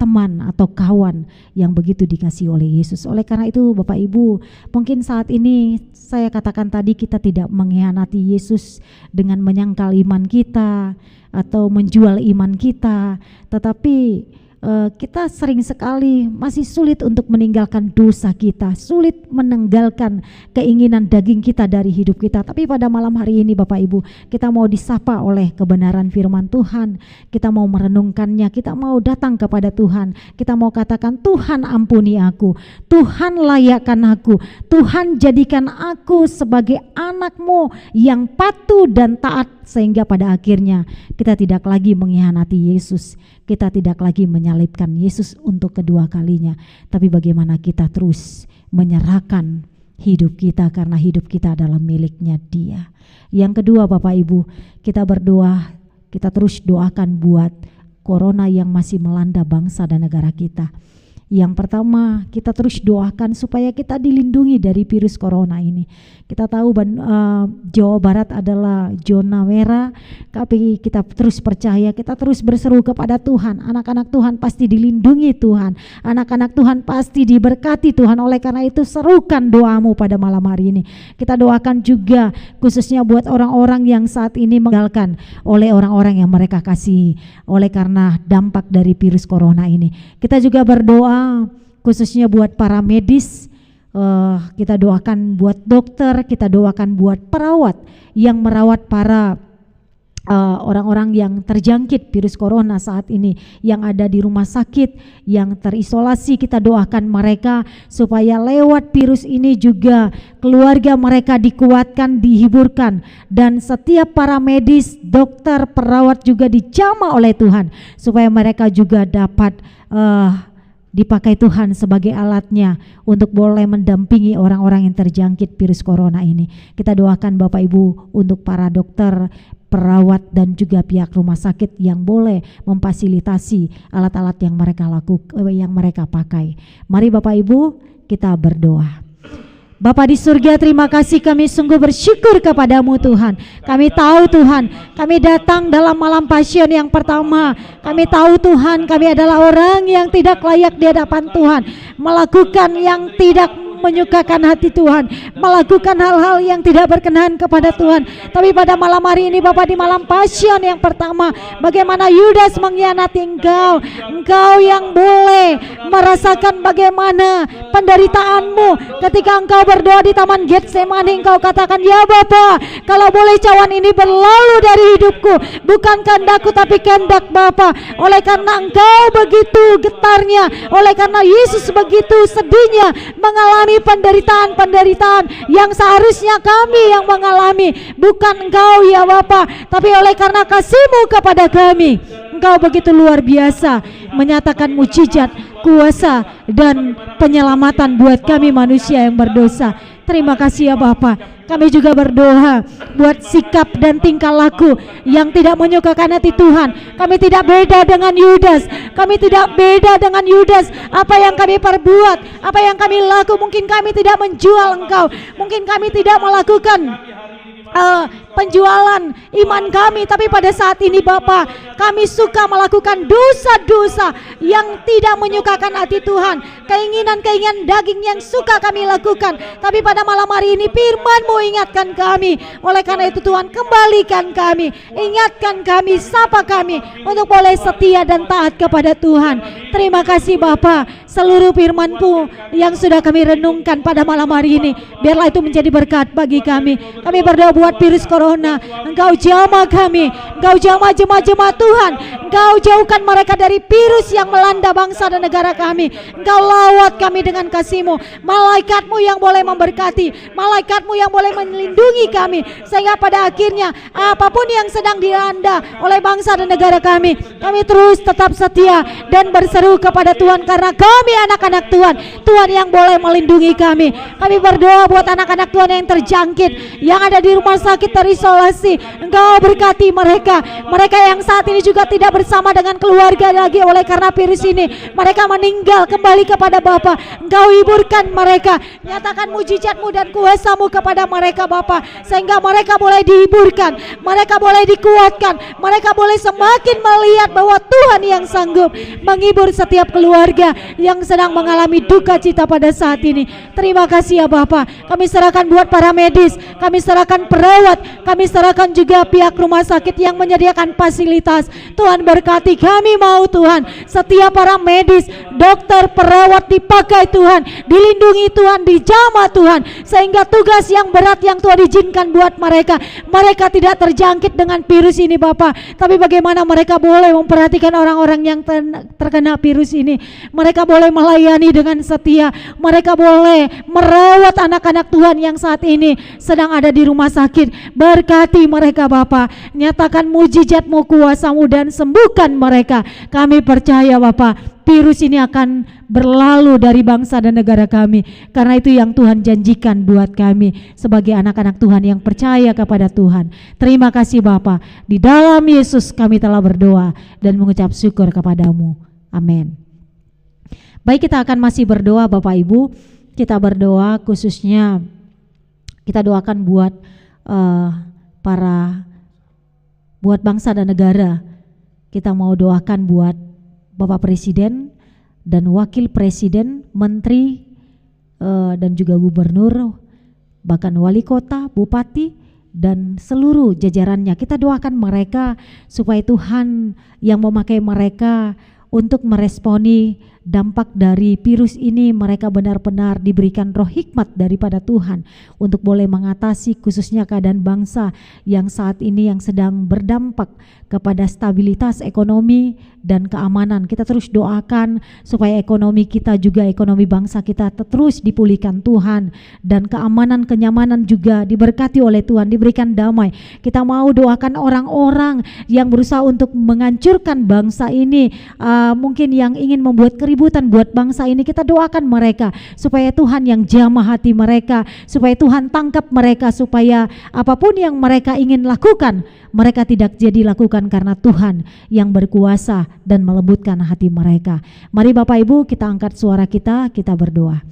teman atau kawan yang begitu dikasihi oleh Yesus. Oleh karena itu Bapak Ibu, mungkin saat ini saya katakan tadi, kita tidak mengkhianati Yesus dengan menyangkal iman kita atau menjual iman kita, tetapi kita sering sekali masih sulit untuk meninggalkan dosa kita, sulit meninggalkan keinginan daging kita dari hidup kita. Tapi pada malam hari ini Bapak Ibu, kita mau disapa oleh kebenaran firman Tuhan, kita mau merenungkannya, kita mau datang kepada Tuhan, kita mau katakan, Tuhan ampuni aku, Tuhan layakkan aku, Tuhan jadikan aku sebagai anak-Mu yang patuh dan taat, sehingga pada akhirnya kita tidak lagi mengkhianati Yesus, kita tidak lagi menyalibkan Yesus untuk kedua kalinya, tapi bagaimana kita terus menyerahkan hidup kita, karena hidup kita adalah miliknya Dia. Yang kedua Bapak Ibu, kita berdoa, kita terus doakan buat corona yang masih melanda bangsa dan negara kita. Yang pertama, kita terus doakan supaya kita dilindungi dari virus corona ini. Kita tahu Jawa Barat adalah zona merah, tapi kita terus percaya, kita terus berseru kepada Tuhan. Anak-anak Tuhan pasti dilindungi Tuhan, anak-anak Tuhan pasti diberkati Tuhan. Oleh karena itu serukan doamu pada malam hari ini. Kita doakan juga khususnya buat orang-orang yang saat ini meninggalkan oleh orang-orang yang mereka kasihi oleh karena dampak dari virus corona ini. Kita juga berdoa khususnya buat para medis, kita doakan buat dokter, kita doakan buat perawat yang merawat para orang-orang yang terjangkit virus corona saat ini, yang ada di rumah sakit, yang terisolasi. Kita doakan mereka supaya lewat virus ini juga keluarga mereka dikuatkan, dihiburkan, dan setiap para medis, dokter, perawat juga dijamah oleh Tuhan supaya mereka juga dapat dipakai Tuhan sebagai alatnya untuk boleh mendampingi orang-orang yang terjangkit virus corona ini. Kita doakan Bapak Ibu untuk para dokter, perawat, dan juga pihak rumah sakit yang boleh memfasilitasi alat-alat yang mereka yang mereka pakai. Mari Bapak Ibu kita berdoa. Bapa di surga, terima kasih, kami sungguh bersyukur kepadamu Tuhan. Kami tahu Tuhan, kami datang dalam malam passion yang pertama. Kami tahu Tuhan, kami adalah orang yang tidak layak di hadapan Tuhan, melakukan yang tidak menyukakan hati Tuhan, melakukan hal-hal yang tidak berkenan kepada Tuhan. Tapi pada malam hari ini Bapak, di malam passion yang pertama, bagaimana Yudas mengkhianati Engkau, Engkau yang boleh merasakan bagaimana penderitaanmu ketika Engkau berdoa di Taman Getsemani. Engkau katakan, ya Bapa, kalau boleh cawan ini berlalu dari hidupku, bukan kehendakku tapi kehendak Bapa. Oleh karena Engkau begitu getarnya, oleh karena Yesus begitu sedihnya mengalami penderitaan-penderitaan yang seharusnya kami yang mengalami, bukan Engkau ya Bapa, tapi oleh karena kasih-Mu kepada kami, Engkau begitu luar biasa menyatakan mujizat, kuasa, dan penyelamatan buat kami manusia yang berdosa. Terima kasih ya Bapa. Kami juga berdoa buat sikap dan tingkah laku yang tidak menyukakan hati Tuhan. Kami tidak beda dengan Yudas. Kami tidak beda dengan Yudas. Apa yang kami perbuat, apa yang kami lakukan, mungkin kami tidak menjual Engkau, mungkin kami tidak melakukan penjualan iman kami, tapi pada saat ini Bapa, kami suka melakukan dosa-dosa yang tidak menyukakan hati Tuhan, keinginan-keinginan daging yang suka kami lakukan. Tapi pada malam hari ini firman-Mu ingatkan kami. Oleh karena itu Tuhan, kembalikan kami, ingatkan kami, sapa kami untuk boleh setia dan taat kepada Tuhan. Terima kasih Bapa, seluruh firman-Mu yang sudah kami renungkan pada malam hari ini, biarlah itu menjadi berkat bagi kami. Kami berdoa buat virus corona, Engkau jamah kami, Engkau jamah jemaat-jemaat Tuhan, Engkau jauhkan mereka dari virus yang melanda bangsa dan negara kami. Engkau lawat kami dengan kasih-Mu, malaikat-Mu yang boleh memberkati, malaikat-Mu yang boleh melindungi kami, sehingga pada akhirnya apapun yang sedang dilanda oleh bangsa dan negara kami terus tetap setia dan berseru kepada Tuhan, karena kami anak-anak Tuhan, Tuhan yang boleh melindungi kami. Kami berdoa buat anak-anak Tuhan yang terjangkit, yang ada di rumah sakit terisolasi, isolasi, Engkau berkati mereka. Mereka yang saat ini juga tidak bersama dengan keluarga lagi oleh karena virus ini, mereka meninggal kembali kepada Bapa. Engkau hiburkan mereka, nyatakan mujizat-Mu dan kuasa-Mu kepada mereka Bapa, sehingga mereka boleh dihiburkan, mereka boleh dikuatkan, mereka boleh semakin melihat bahwa Tuhan yang sanggup menghibur setiap keluarga yang sedang mengalami duka cita pada saat ini. Terima kasih ya Bapa. Kami serahkan buat para medis, kami serahkan perawat, kami serahkan juga pihak rumah sakit yang menyediakan fasilitas. Tuhan berkati, kami mau Tuhan setiap para medis, dokter, perawat dipakai Tuhan, dilindungi Tuhan, dijamah Tuhan, sehingga tugas yang berat yang Tuhan izinkan buat mereka tidak terjangkit dengan virus ini Bapa. Tapi bagaimana mereka boleh memperhatikan orang-orang yang terkena virus ini, mereka boleh melayani dengan setia, mereka boleh merawat anak-anak Tuhan yang saat ini sedang ada di rumah sakit. Berkati mereka Bapa, nyatakan mujizat-Mu, kuasa-Mu dan sembuhkan mereka. Kami percaya Bapa, virus ini akan berlalu dari bangsa dan negara kami, karena itu yang Tuhan janjikan buat kami sebagai anak-anak Tuhan yang percaya kepada Tuhan. Terima kasih Bapa, di dalam Yesus kami telah berdoa dan mengucap syukur kepadamu. Amin. Baik, kita akan masih berdoa Bapak Ibu. Kita berdoa khususnya, kita doakan buat buat bangsa dan negara. Kita mau doakan buat Bapak Presiden dan Wakil Presiden, Menteri dan juga Gubernur, bahkan Wali Kota, Bupati dan seluruh jajarannya. Kita doakan mereka supaya Tuhan yang memakai mereka untuk meresponi dampak dari virus ini, mereka benar-benar diberikan roh hikmat daripada Tuhan untuk boleh mengatasi khususnya keadaan bangsa yang saat ini yang sedang berdampak kepada stabilitas ekonomi dan keamanan. Kita terus doakan supaya ekonomi kita juga, ekonomi bangsa kita terus dipulihkan Tuhan, dan keamanan, kenyamanan juga diberkati oleh Tuhan, diberikan damai. Kita mau doakan orang-orang yang berusaha untuk menghancurkan bangsa ini, mungkin yang ingin membuat keributan buat bangsa ini. Kita doakan mereka supaya Tuhan yang jamah hati mereka, supaya Tuhan tangkap mereka, supaya apapun yang mereka ingin lakukan, mereka tidak jadi lakukan karena Tuhan yang berkuasa dan melembutkan hati mereka. Mari Bapak Ibu kita angkat suara kita berdoa.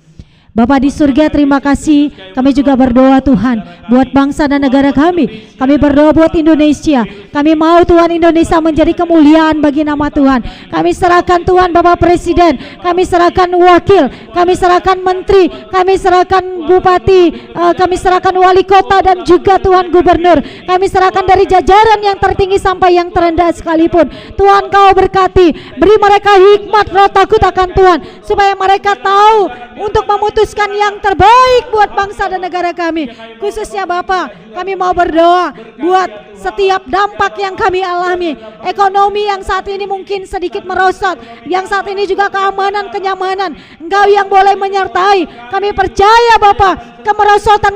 Bapa di surga, terima kasih. Kami juga berdoa Tuhan buat bangsa dan negara kami. Kami berdoa buat Indonesia. Kami mau Tuhan Indonesia menjadi kemuliaan bagi nama Tuhan. Kami serahkan Tuhan Bapak Presiden, kami serahkan wakil, kami serahkan menteri, kami serahkan bupati, kami serahkan wali kota dan juga Tuhan gubernur. Kami serahkan dari jajaran yang tertinggi sampai yang terendah sekalipun. Tuhan Kau berkati, beri mereka hikmat roh takut akan Tuhan, supaya mereka tahu untuk memutuskan yang terbaik buat bangsa dan negara kami. Khususnya Bapa, kami mau berdoa buat setiap dampak yang kami alami, ekonomi yang saat ini mungkin sedikit merosot, yang saat ini juga keamanan, kenyamanan, Engkau yang boleh menyertai. Kami percaya Bapa, kemerosotan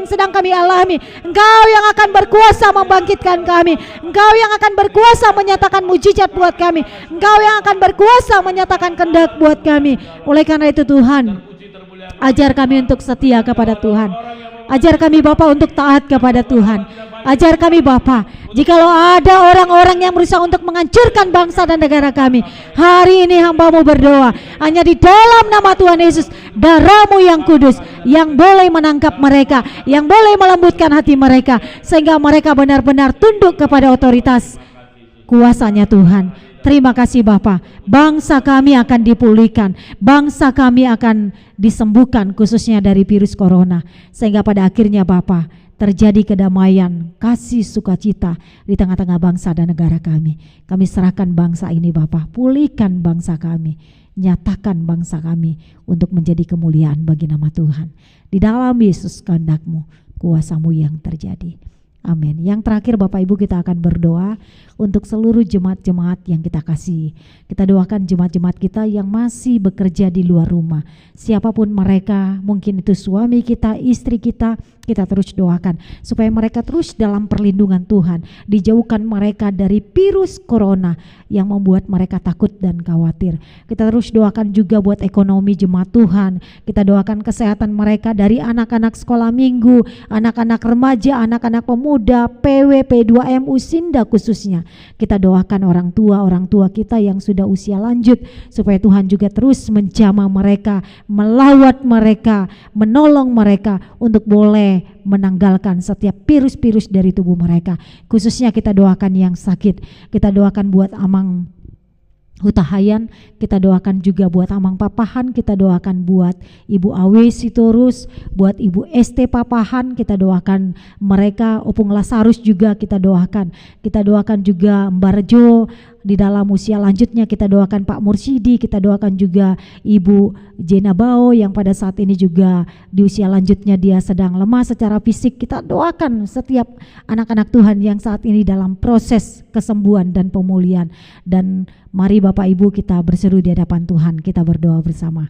yang sedang kami alami, Engkau yang akan berkuasa membangkitkan kami, Engkau yang akan berkuasa menyatakan mujizat buat kami, Engkau yang akan berkuasa menyatakan kehendak buat kami. Oleh karena itu Tuhan, ajar kami untuk setia kepada Tuhan. Ajar kami Bapa untuk taat kepada Tuhan. Ajar kami Bapa, jikalau ada orang-orang yang berusaha untuk menghancurkan bangsa dan negara kami, hari ini hamba-Mu berdoa, hanya di dalam nama Tuhan Yesus, darah-Mu yang kudus yang boleh menangkap mereka, yang boleh melembutkan hati mereka, sehingga mereka benar-benar tunduk kepada otoritas kuasanya Tuhan. Terima kasih Bapa, bangsa kami akan dipulihkan, bangsa kami akan disembuhkan khususnya dari virus corona, sehingga pada akhirnya Bapa terjadi kedamaian, kasih, sukacita di tengah-tengah bangsa dan negara kami. Kami serahkan bangsa ini Bapa, pulihkan bangsa kami, nyatakan bangsa kami untuk menjadi kemuliaan bagi nama Tuhan. Di dalam Yesus kehendak-Mu, kuasa-Mu yang terjadi. Amin. Yang terakhir Bapak Ibu, kita akan berdoa untuk seluruh jemaat-jemaat yang kita kasihi. Kita doakan jemaat-jemaat kita yang masih bekerja di luar rumah, siapapun mereka, mungkin itu suami kita, istri kita terus doakan supaya mereka terus dalam perlindungan Tuhan, dijauhkan mereka dari virus corona yang membuat mereka takut dan khawatir. Kita terus doakan juga buat ekonomi jemaat Tuhan. Kita doakan kesehatan mereka, dari anak-anak sekolah minggu, anak-anak remaja, anak-anak pemuda, Pemuda, PWP2M Usinda khususnya. Kita doakan orang tua kita yang sudah usia lanjut, supaya Tuhan juga terus menjamah mereka, melawat mereka, menolong mereka untuk boleh menanggalkan setiap virus-virus dari tubuh mereka. Khususnya kita doakan yang sakit, kita doakan buat Amang Hutahayan, kita doakan juga buat Amang Papahan, kita doakan buat Ibu Awe Sitorus, buat Ibu ST Papahan, kita doakan mereka. Opung Lasarus juga kita doakan juga Mbak Rejo di dalam usia lanjutnya, kita doakan Pak Mursidi, kita doakan juga Ibu Jena Bao yang pada saat ini juga di usia lanjutnya dia sedang lemah secara fisik. Kita doakan setiap anak-anak Tuhan yang saat ini dalam proses kesembuhan dan pemulihan. Dan mari Bapak Ibu kita berseru di hadapan Tuhan, kita berdoa bersama.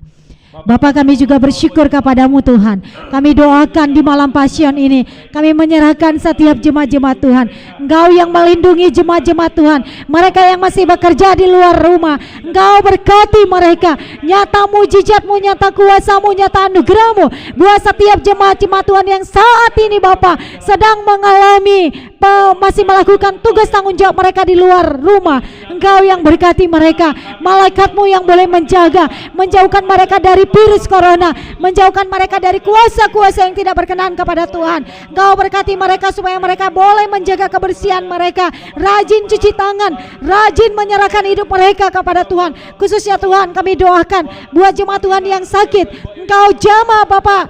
Bapa, kami juga bersyukur kepadamu Tuhan. Kami doakan di malam Pasion ini, kami menyerahkan setiap jemaat-jemaat Tuhan. Engkau yang melindungi jemaat-jemaat Tuhan, mereka yang masih bekerja di luar rumah, Engkau berkati mereka. Nyata mujizat-Mu, nyata kuasa-Mu, nyata anugerah-Mu buat setiap jemaat-jemaat Tuhan yang saat ini Bapa sedang mengalami masih melakukan tugas tanggung jawab mereka di luar rumah. Engkau yang berkati mereka, malaikat-Mu yang boleh menjaga, menjauhkan mereka dari virus corona, menjauhkan mereka dari kuasa-kuasa yang tidak berkenan kepada Tuhan. Engkau berkati mereka supaya mereka boleh menjaga kebersihan mereka, rajin cuci tangan, rajin menyerahkan hidup mereka kepada Tuhan. Khususnya Tuhan kami doakan buat jemaat Tuhan yang sakit, Engkau jamah Bapak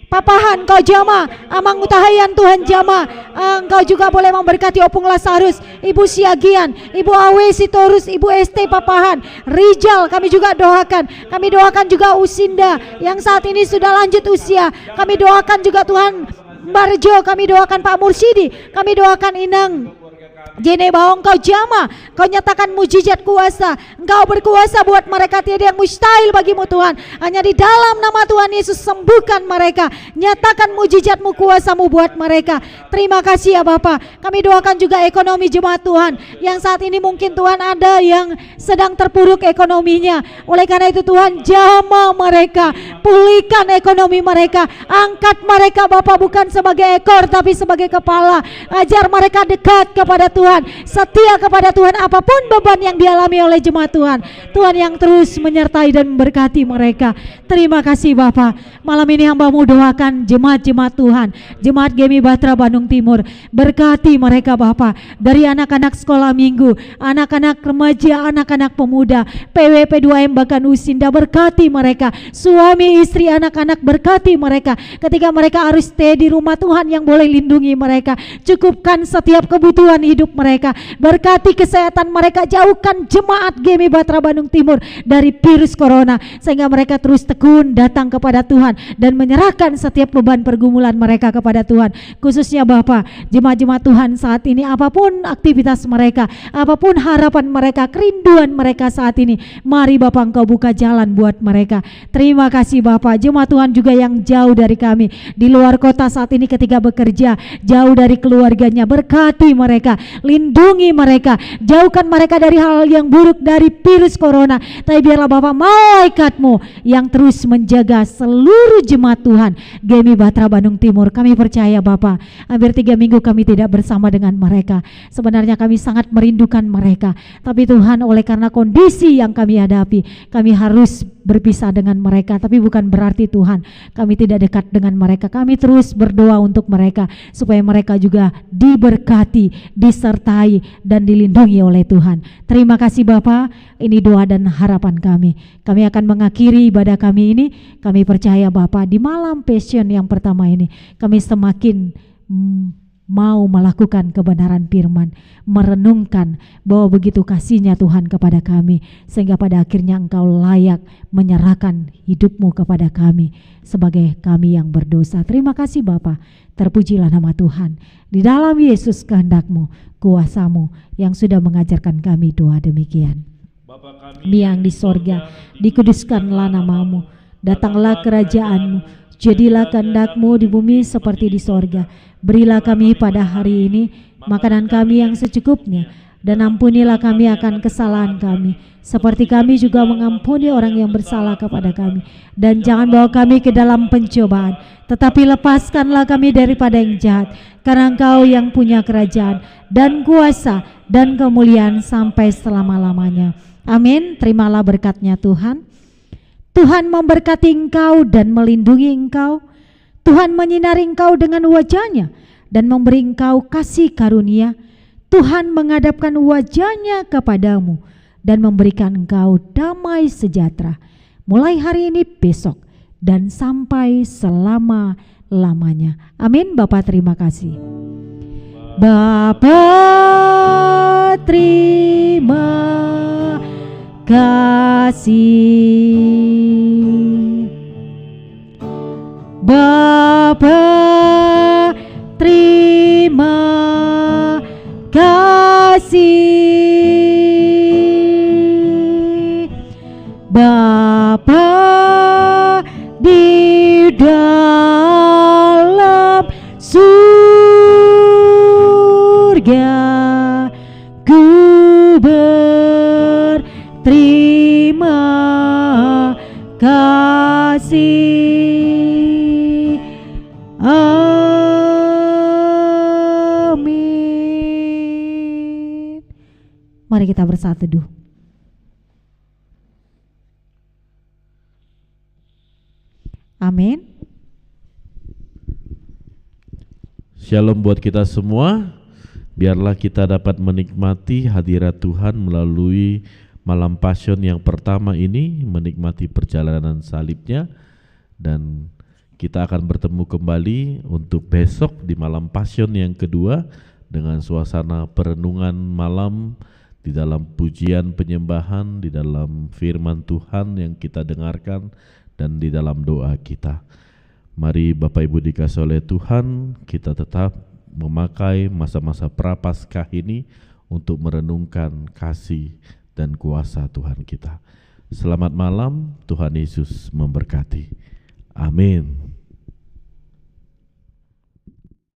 Papahan, Engkau jamah Amang Hutahayan, Tuhan jamah. Engkau juga boleh memberkati Opung Lasarus, Ibu Siagian, Ibu Awe Sitorus, Ibu ST Papahan, Rijal kami juga doakan. Kami doakan juga Usinda yang saat ini sudah lanjut usia. Kami doakan juga Tuhan Mbak Rejo, kami doakan Pak Mursidi, kami doakan Inang Jene Bao. Engkau jamah, Engkau nyatakan mujizat kuasa. Engkau berkuasa buat mereka, tiada yang mustahil bagimu Tuhan. Hanya di dalam nama Tuhan Yesus sembuhkan mereka, nyatakan mujizat-Mu, kuasa-Mu buat mereka. Terima kasih ya Bapa. Kami doakan juga ekonomi jemaat Tuhan yang saat ini mungkin Tuhan ada yang sedang terpuruk ekonominya. Oleh karena itu Tuhan jamah mereka, pulihkan ekonomi mereka, angkat mereka Bapa bukan sebagai ekor tapi sebagai kepala. Ajar mereka dekat kepada Tuhan, setia kepada Tuhan apapun beban yang dialami oleh jemaat Tuhan. Tuhan yang terus menyertai dan memberkati mereka. Terima kasih Bapa. Malam ini hamba-Mu doakan jemaat-jemaat Tuhan, jemaat GMI Batra Bandung Timur. Berkati mereka Bapa, dari anak-anak sekolah minggu, anak-anak remaja, anak-anak pemuda, PWP2M bahkan Usinda. Berkati mereka, suami istri anak-anak, berkati mereka ketika mereka harus stay di rumah. Tuhan yang boleh lindungi mereka, cukupkan setiap kebutuhan hidup mereka, berkati kesehatan mereka, jauhkan jemaat GMI Batra Bandung Timur dari virus corona sehingga mereka terus tekun datang kepada Tuhan dan menyerahkan setiap beban pergumulan mereka kepada Tuhan. Khususnya Bapa, jemaat-jemaat Tuhan saat ini apapun aktivitas mereka, apapun harapan mereka, kerinduan mereka saat ini, mari Bapa Engkau buka jalan buat mereka. Terima kasih Bapa. Jemaat Tuhan juga yang jauh dari kami di luar kota saat ini ketika bekerja, jauh dari keluarganya, berkati mereka, lindungi mereka, jauhkan mereka dari hal yang buruk, dari virus corona. Tapi biarlah Bapa malaikat-Mu yang terus menjaga seluruh jemaat Tuhan GMI Batra Bandung Timur. Kami percaya Bapa, hampir 3 minggu kami tidak bersama dengan mereka. Sebenarnya kami sangat merindukan mereka, tapi Tuhan oleh karena kondisi yang kami hadapi, kami harus berpisah dengan mereka. Tapi bukan berarti Tuhan kami tidak dekat dengan mereka. Kami terus berdoa untuk mereka supaya mereka juga diberkati, disertai dan dilindungi oleh Tuhan. Terima kasih Bapa. Ini doa dan harapan kami. Kami akan mengakhiri ibadah kami ini. Kami percaya Bapa, di malam Passion yang pertama ini kami semakin mau melakukan kebenaran firman, merenungkan bahwa begitu kasihnya Tuhan kepada kami, sehingga pada akhirnya Engkau layak menyerahkan hidup-Mu kepada kami sebagai kami yang berdosa. Terima kasih Bapa, terpujilah nama Tuhan. Di dalam Yesus kehendak-Mu, kuasa-Mu yang sudah mengajarkan kami doa demikian. Kami yang di sorga, dikuduskanlah nama-Mu, datanglah kerajaan-Mu, jadilah kehendak-Mu di bumi seperti di sorga. Berilah kami pada hari ini makanan kami yang secukupnya, dan ampunilah kami akan kesalahan kami, seperti kami juga mengampuni orang yang bersalah kepada kami. Dan jangan bawa kami ke dalam pencobaan, tetapi lepaskanlah kami daripada yang jahat, karena Engkau yang punya kerajaan dan kuasa dan kemuliaan sampai selama-lamanya. Amin. Terimalah berkatnya Tuhan. Tuhan memberkati engkau dan melindungi engkau. Tuhan menyinari engkau dengan wajah-Nya dan memberi engkau kasih karunia. Tuhan menghadapkan wajah-Nya kepadamu dan memberikan engkau damai sejahtera, mulai hari ini, besok, dan sampai selama-lamanya. Amin. Bapa terima kasih. Bapa terima kasih. Bapa terima kasih. Bapa di dalam surga, ku berterima kasih. Amin. Mari kita bersatu teduh. Amin. Shalom buat kita semua. Biarlah kita dapat menikmati hadirat Tuhan melalui malam Passion yang pertama ini, menikmati perjalanan salibnya, dan kita akan bertemu kembali untuk besok di malam Passion yang kedua dengan suasana perenungan malam di dalam pujian penyembahan, di dalam firman Tuhan yang kita dengarkan, dan di dalam doa kita. Mari Bapak Ibu dikasih oleh Tuhan, kita tetap memakai masa-masa Prapaskah ini untuk merenungkan kasih dan kuasa Tuhan kita. Selamat malam, Tuhan Yesus memberkati. Amin.